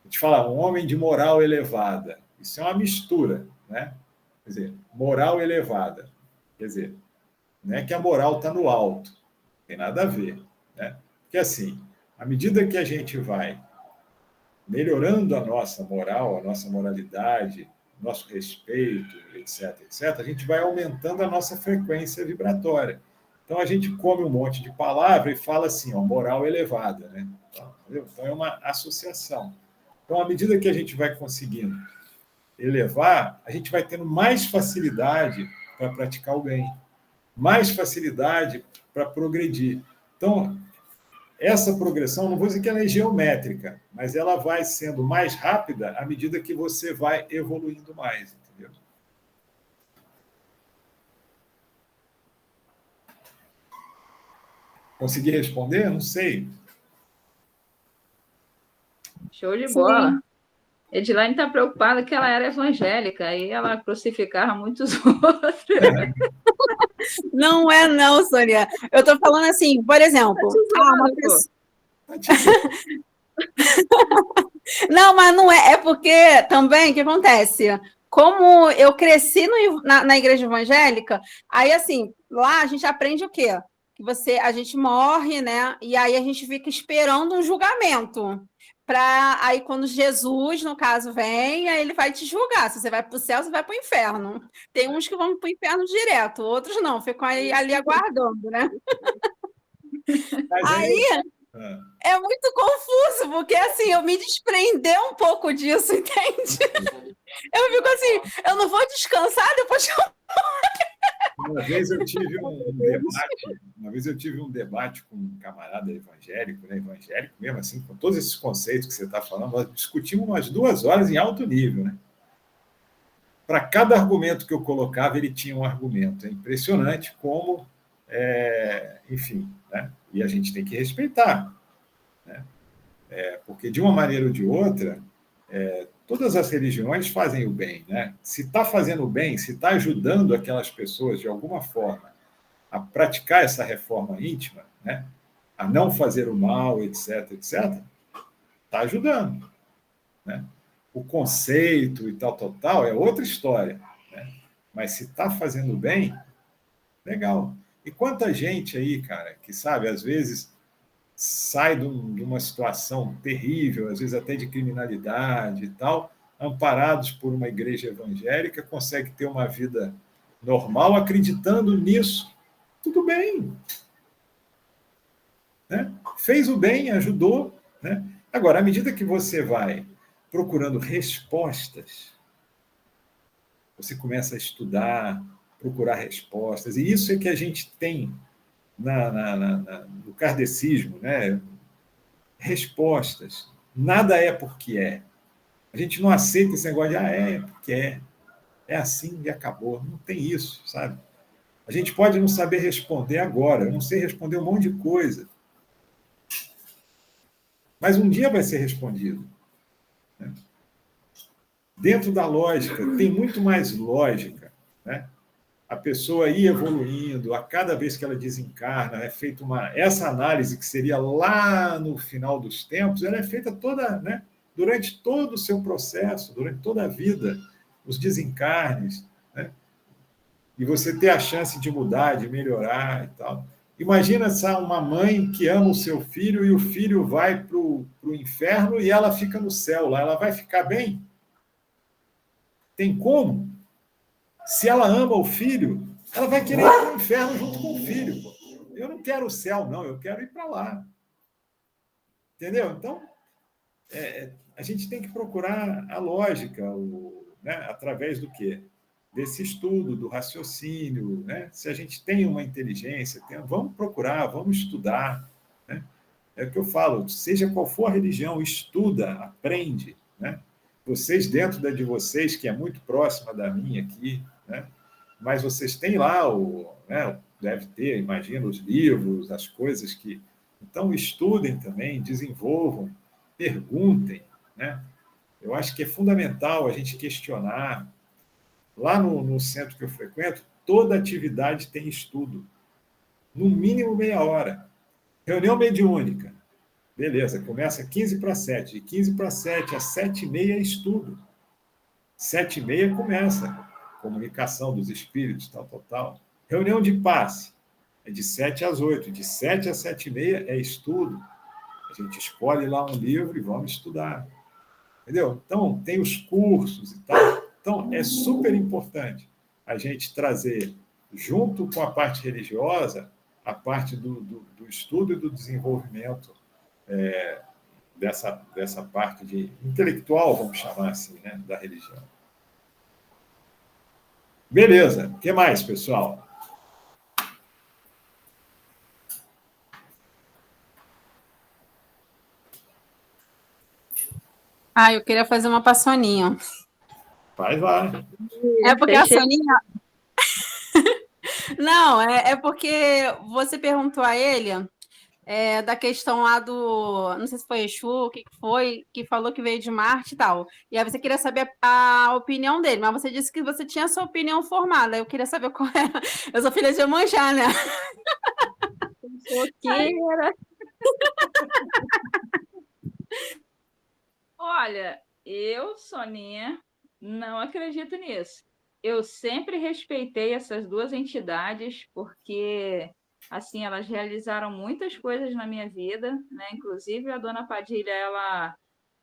A gente fala um homem de moral elevada. Isso é uma mistura, né? Quer dizer, moral elevada. Quer dizer, não é que a moral está no alto, não tem nada a ver, né? Porque assim, à medida que a gente vai melhorando a nossa moral, a nossa moralidade, nosso respeito, etc., etc., a gente vai aumentando a nossa frequência vibratória. Então, a gente come um monte de palavra e fala assim, ó, moral elevada, né? Então, é uma associação. Então, à medida que a gente vai conseguindo elevar, a gente vai tendo mais facilidade para praticar o bem, mais facilidade para progredir. Então, essa progressão, não vou dizer que ela é geométrica, mas ela vai sendo mais rápida à medida que você vai evoluindo mais, entendeu? Consegui responder? Não sei. Show de bola. Edilane está preocupada que ela era evangélica e ela crucificava muitos outros. Não é, não, Sônia. Eu estou falando assim, por exemplo, uma pessoa... Não, mas não é. É porque também o que acontece? Como eu cresci na igreja evangélica, aí assim, lá a gente aprende o quê? Que a gente morre, né? E aí a gente fica esperando um julgamento. Aí, quando Jesus, no caso, vem, aí ele vai te julgar. Se você vai para o céu, você vai para o inferno. Tem uns que vão para o inferno direto, outros não, ficam ali aguardando, né? Mas aí é muito confuso, porque assim, eu me desprender um pouco disso, entende? Eu fico assim, eu não vou descansar depois que eu... Uma vez eu tive um debate com um camarada evangélico, né, evangélico mesmo, assim, com todos esses conceitos que você está falando, nós discutimos umas 2 horas em alto nível, né? Para cada argumento que eu colocava, ele tinha um argumento. É impressionante como, enfim, né? E a gente tem que respeitar, né? Porque, de uma maneira ou de outra, todas as religiões fazem o bem, né? Se está fazendo o bem, se está ajudando aquelas pessoas, de alguma forma, a praticar essa reforma íntima, né? A não fazer o mal, etc., etc., está ajudando, né? O conceito e tal, é outra história, né? Mas se está fazendo bem, legal. E quanta gente aí, cara, que sabe, às vezes sai de uma situação terrível, às vezes até de criminalidade e tal, amparados por uma igreja evangélica, consegue ter uma vida normal acreditando nisso. Tudo bem. Né? Fez o bem, ajudou. Né? Agora, à medida que você vai procurando respostas, você começa a estudar, procurar respostas, e isso é que a gente tem no kardecismo, né? Respostas. Nada é porque é. A gente não aceita esse negócio de é porque é assim e acabou. Não tem isso, sabe? A gente pode não saber responder agora, eu não sei responder um monte de coisa, mas um dia vai ser respondido. Né? Dentro da lógica, tem muito mais lógica, né? A pessoa ir evoluindo, a cada vez que ela desencarna, é feita essa análise que seria lá no final dos tempos, ela é feita toda, né? Durante todo o seu processo, durante toda a vida, os desencarnes, né? E você ter a chance de mudar, de melhorar e tal. Imagina uma mãe que ama o seu filho e o filho vai para o inferno e ela fica no céu lá. Ela vai ficar bem? Tem como? Se ela ama o filho, ela vai querer ir para o inferno junto com o filho. Eu não quero o céu, não. Eu quero ir para lá. Entendeu? Então, a gente tem que procurar a lógica, né, através do quê? Desse estudo, do raciocínio. Né? Se a gente tem uma inteligência, vamos procurar, vamos estudar. Né? É o que eu falo, seja qual for a religião, estuda, aprende. Né? Vocês, dentro da de vocês, que é muito próxima da minha aqui, né? Mas vocês têm lá, né? Deve ter, imagino, os livros, as coisas que... Então, estudem também, desenvolvam, perguntem. Né? Eu acho que é fundamental a gente questionar. Lá no centro que eu frequento, toda atividade tem estudo. No mínimo meia hora. Reunião mediúnica. Beleza, começa 15 para 7. De 15 para 7 às 7h30 é estudo. 7h30 começa. Comunicação dos espíritos, tal. Reunião de passe. É de 7 às 8. De 7 às 7h30 é estudo. A gente escolhe lá um livro e vamos estudar. Entendeu? Então, tem os cursos e tal. Então, é super importante a gente trazer, junto com a parte religiosa, a parte do estudo e do desenvolvimento dessa parte de intelectual, vamos chamar assim, né, da religião. Beleza. O que mais, pessoal? Ah, eu queria fazer uma pra Soninha. Vai, vai. É porque a Fechei. Soninha... Não, é porque você perguntou a ele da questão lá do... Não sei se foi Exu, o que que foi, que falou que veio de Marte e tal. E aí você queria saber a opinião dele, mas você disse que você tinha a sua opinião formada. Eu queria saber qual era. Eu sou filha de Iemanjá, né? Fofoqueira. Olha, eu, Soninha, não acredito nisso. Eu sempre respeitei essas duas entidades, porque, assim, elas realizaram muitas coisas na minha vida, né? Inclusive, a dona Padilha,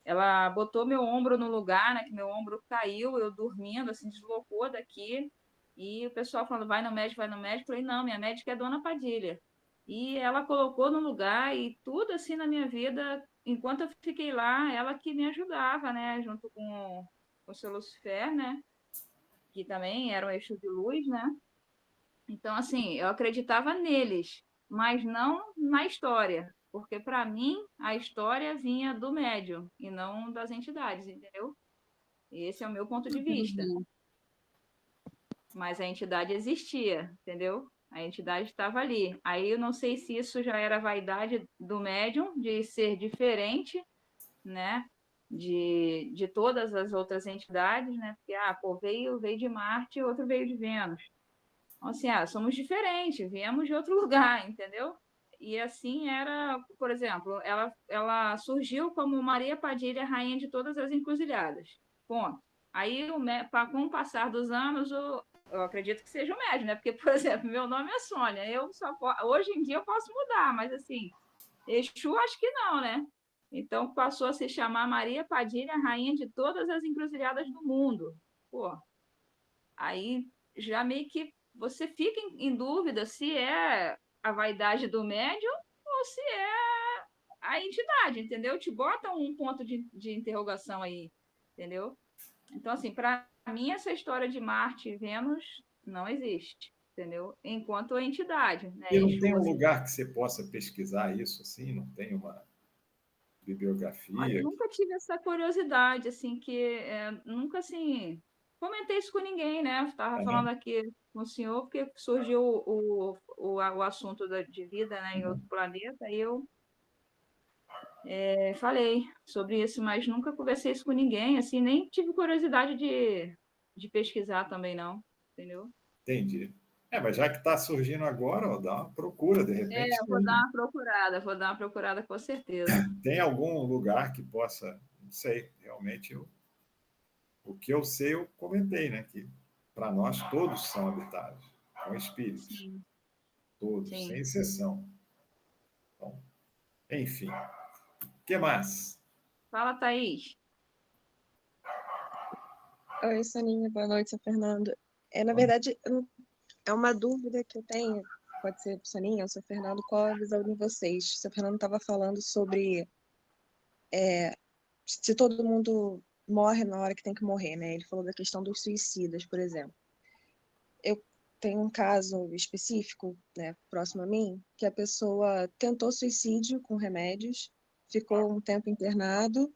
ela botou meu ombro no lugar, né? Que meu ombro caiu, eu dormindo, assim, deslocou daqui. E o pessoal falando, vai no médico, vai no médico. Eu falei, não, minha médica é a dona Padilha. E ela colocou no lugar e tudo assim na minha vida, enquanto eu fiquei lá, ela que me ajudava, né? Junto com o seu Lucifer, né? Que também era um eixo de luz, né? Então, assim, eu acreditava neles, mas não na história, porque para mim a história vinha do médium e não das entidades, entendeu? Esse é o meu ponto de vista. Mas a entidade existia, entendeu? A entidade estava ali. Aí eu não sei se isso já era vaidade do médium de ser diferente, né? De todas as outras entidades, né? Porque, pô, veio de Marte, outro veio de Vênus. Então, assim, somos diferentes, viemos de outro lugar, entendeu? E assim era, por exemplo, ela surgiu como Maria Padilha, rainha de todas as encruzilhadas. Ponto. Aí, com o passar dos anos, eu acredito que seja o médium, né? Porque, por exemplo, meu nome é Sônia, hoje em dia eu posso mudar, mas assim, Exu acho que não, né? Então passou a se chamar Maria Padilha, rainha de todas as encruzilhadas do mundo. Pô, aí já meio que você fica em dúvida se é a vaidade do médium ou se é a entidade, entendeu? Te bota um ponto de interrogação aí, entendeu? Então, assim, para mim, essa história de Marte e Vênus não existe, entendeu? Enquanto a entidade, né? E não tem Exu, um assim. lugar que você possa pesquisar isso assim? Não tem uma Olha, eu bibliografia? nunca tive essa curiosidade, assim, nunca, assim, comentei isso com ninguém, né? Estava falando Aham, aqui com o senhor, porque surgiu o assunto de vida, né, em aham. outro planeta, e eu falei sobre isso, mas nunca conversei isso com ninguém, assim, nem tive curiosidade de pesquisar também, não, entendeu? Entendi. Mas já que está surgindo agora, ó, dá uma procura, de repente tem, Vou dar uma procurada com certeza. tem algum lugar que possa, não sei, realmente o que eu sei eu comentei, né? Que para nós todos são habitados com espíritos, Sim, todos, sem sim. exceção. Então, enfim, o que mais? Fala, Thaís. Oi, Soninha, boa noite, sou Fernando. Na verdade, é uma dúvida que eu tenho, pode ser Soninha ou seu Fernando, qual a visão de vocês? O seu Fernando estava falando sobre se todo mundo morre na hora que tem que morrer, né? Ele falou da questão dos suicidas, por exemplo. Eu tenho um caso específico, né, próximo a mim, que a pessoa tentou suicídio com remédios, ficou um tempo internado,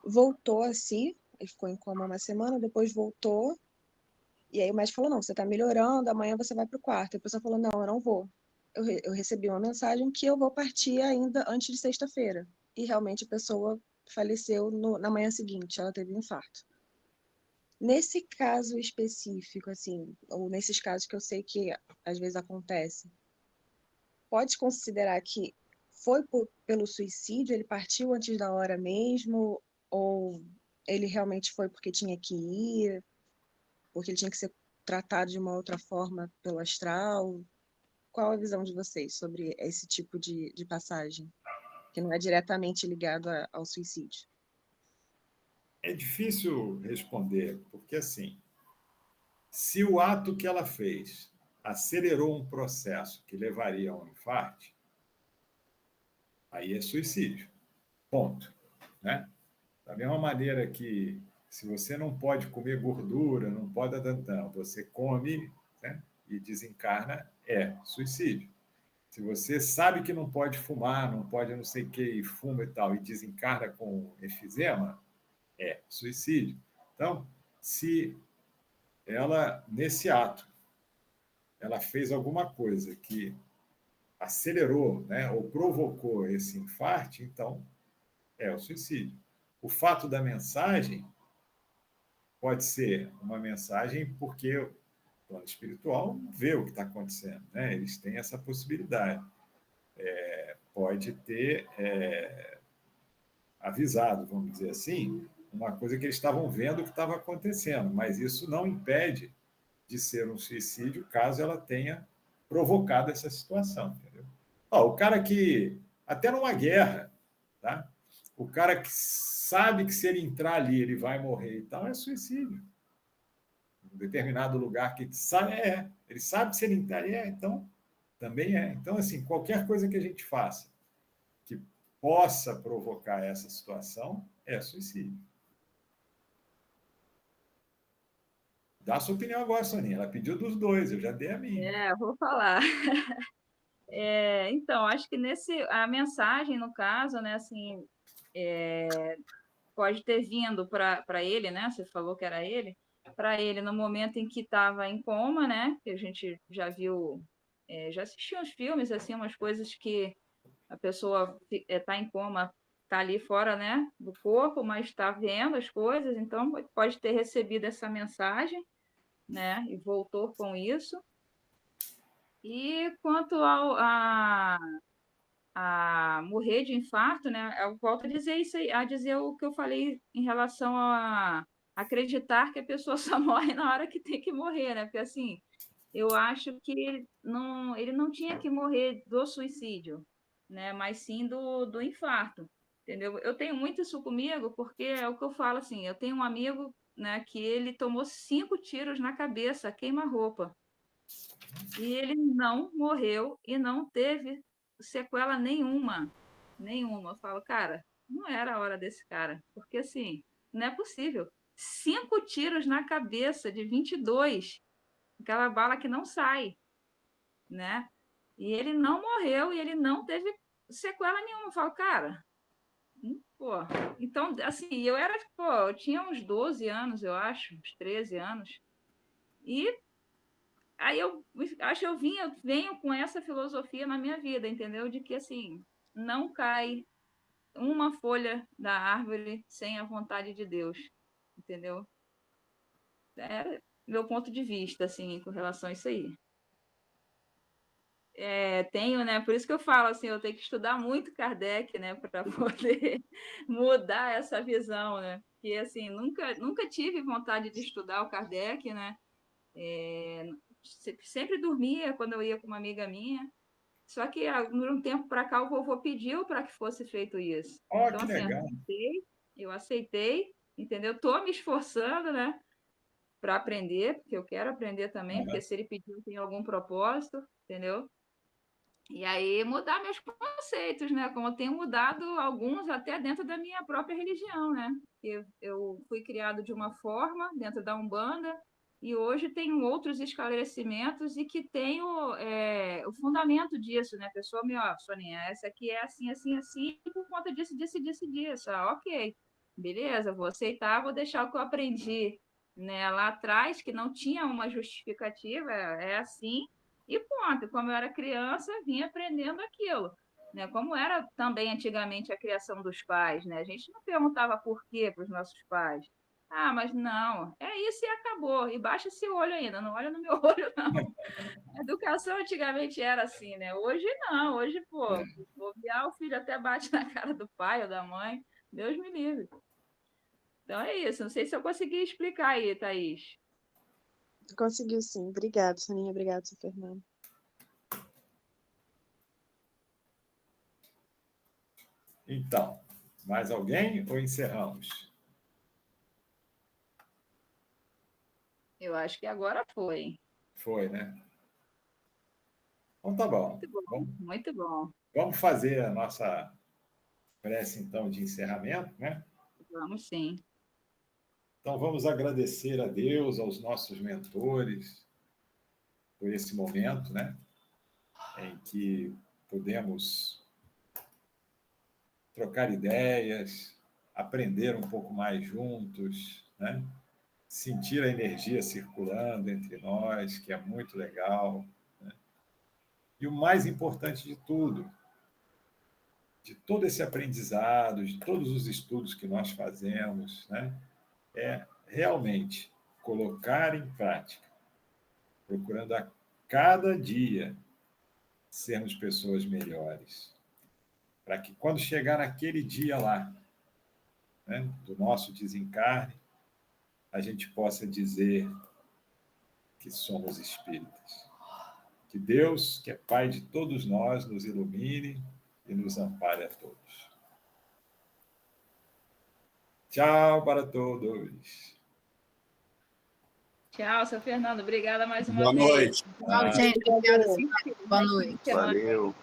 voltou a si, ele ficou em coma uma semana, depois voltou. E aí o médico falou, não, você está melhorando, amanhã você vai para o quarto. E a pessoa falou, não, eu não vou. Eu recebi uma mensagem que eu vou partir ainda antes de sexta-feira. E realmente a pessoa faleceu na manhã seguinte, ela teve um infarto. Nesse caso específico, assim, ou nesses casos que eu sei que às vezes acontece, pode considerar que foi pelo suicídio, ele partiu antes da hora mesmo, ou ele realmente foi porque tinha que ir, porque ele tinha que ser tratado de uma outra forma pelo astral? Qual a visão de vocês sobre esse tipo de passagem, que não é diretamente ligado ao suicídio? É difícil responder, porque assim, se o ato que ela fez acelerou um processo que levaria a um infarto, aí é suicídio. Ponto. Né? Da mesma maneira que se você não pode comer gordura, não pode adantar, você come, né, e desencarna, é suicídio. Se você sabe que não pode fumar, não pode não sei o que, e fuma e tal, e desencarna com efizema, é suicídio. Então, se ela, nesse ato, ela fez alguma coisa que acelerou, né, ou provocou esse infarte, então é o suicídio. O fato da mensagem pode ser uma mensagem porque o plano espiritual vê o que está acontecendo, né? Eles têm essa possibilidade. Pode ter avisado, vamos dizer assim, uma coisa que eles estavam vendo que estava acontecendo, mas isso não impede de ser um suicídio caso ela tenha provocado essa situação, entendeu? Ó, o cara que, até numa guerra, tá? O cara que sabe que se ele entrar ali ele vai morrer e tal, é suicídio. Um determinado lugar que sabe, ele sabe que se ele entrar ali, então também é. Então, assim, qualquer coisa que a gente faça que possa provocar essa situação é suicídio. Dá a sua opinião agora, Soninha. Ela pediu dos dois, eu já dei a minha. Vou falar. Então, acho que a mensagem, no caso, né, assim, pode ter vindo para ele, né? Você falou que era ele, para ele no momento em que estava em coma, né? Que a gente já viu, já assistiu uns filmes, assim, umas coisas que a pessoa está em coma, está ali fora, né, do corpo, mas está vendo as coisas, então pode ter recebido essa mensagem, né, e voltou com isso. E quanto a morrer de infarto, né? Eu volto a dizer isso aí, a dizer o que eu falei em relação a acreditar que a pessoa só morre na hora que tem que morrer, né? Porque assim, eu acho que ele não tinha que morrer do suicídio, né? Mas sim do infarto, entendeu? Eu tenho muito isso comigo, porque é o que eu falo assim, eu tenho um amigo, né, que ele tomou 5 tiros na cabeça, queima-roupa. E ele não morreu e não teve sequela nenhuma. Nenhuma. Eu falo, cara, não era a hora desse cara. Porque, assim, não é possível. 5 tiros na cabeça de 22, aquela bala que não sai, né? E ele não morreu e ele não teve sequela nenhuma. Eu falo, cara, pô. Então, assim, eu tinha uns 12 anos, eu acho, uns 13 anos. E aí eu acho que eu venho com essa filosofia na minha vida, entendeu? De que assim, não cai uma folha da árvore sem a vontade de Deus, entendeu? É meu ponto de vista, assim, com relação a isso aí. Tenho, né? Por isso que eu falo assim, eu tenho que estudar muito Kardec, né, para poder mudar essa visão, né? Porque assim, nunca tive vontade de estudar o Kardec, né? Sempre dormia quando eu ia com uma amiga minha. Só que, de um tempo para cá, o vovô pediu para que fosse feito isso. Ó, Então, que assim, legal. eu aceitei, entendeu? Estou me esforçando, né, para aprender, porque eu quero aprender também, porque Uhum. se ele pediu, tem algum propósito, entendeu? E aí mudar meus conceitos, né? Como eu tenho mudado alguns até dentro da minha própria religião, né? Eu fui criado de uma forma dentro da Umbanda e hoje tenho outros esclarecimentos e que tenho o fundamento disso, né? A pessoa me, ó, Soninha, essa aqui é assim, assim, assim, por conta disso, disso, disso, disso. Ah, ok, beleza, vou aceitar, vou deixar o que eu aprendi, né, lá atrás, que não tinha uma justificativa, é assim, e ponto. Como eu era criança, vinha aprendendo aquilo. Né? Como era também antigamente a criação dos pais, né? A gente não perguntava por quê para os nossos pais. Ah, mas não, é isso e acabou. E baixa esse olho ainda, não olha no meu olho, não. A educação antigamente era assim, né? Hoje não, hoje, pô, bobear, o filho até bate na cara do pai ou da mãe. Deus me livre. Então é isso. Não sei se eu consegui explicar aí, Thaís. Conseguiu sim. Obrigada, Soninha. Obrigada, seu Fernando. Então, mais alguém ou encerramos? Eu acho que agora foi. Foi, né? Então tá bom. Muito bom, muito bom. Vamos fazer a nossa prece, então, de encerramento, né? Vamos sim. Então, vamos agradecer a Deus, aos nossos mentores, por esse momento, né? Em que podemos trocar ideias, aprender um pouco mais juntos, né? Sentir a energia circulando entre nós, que é muito legal, né? E o mais importante de tudo, de todo esse aprendizado, de todos os estudos que nós fazemos, né? É realmente colocar em prática, procurando a cada dia sermos pessoas melhores, para que quando chegar naquele dia lá, né, do nosso desencarne, a gente possa dizer que somos espíritas. Que Deus, que é Pai de todos nós, nos ilumine e nos ampare a todos. Tchau para todos. Tchau, seu Fernando. Obrigada mais uma Boa vez. noite. Tchau, gente. Obrigada, sim. Boa noite. Valeu.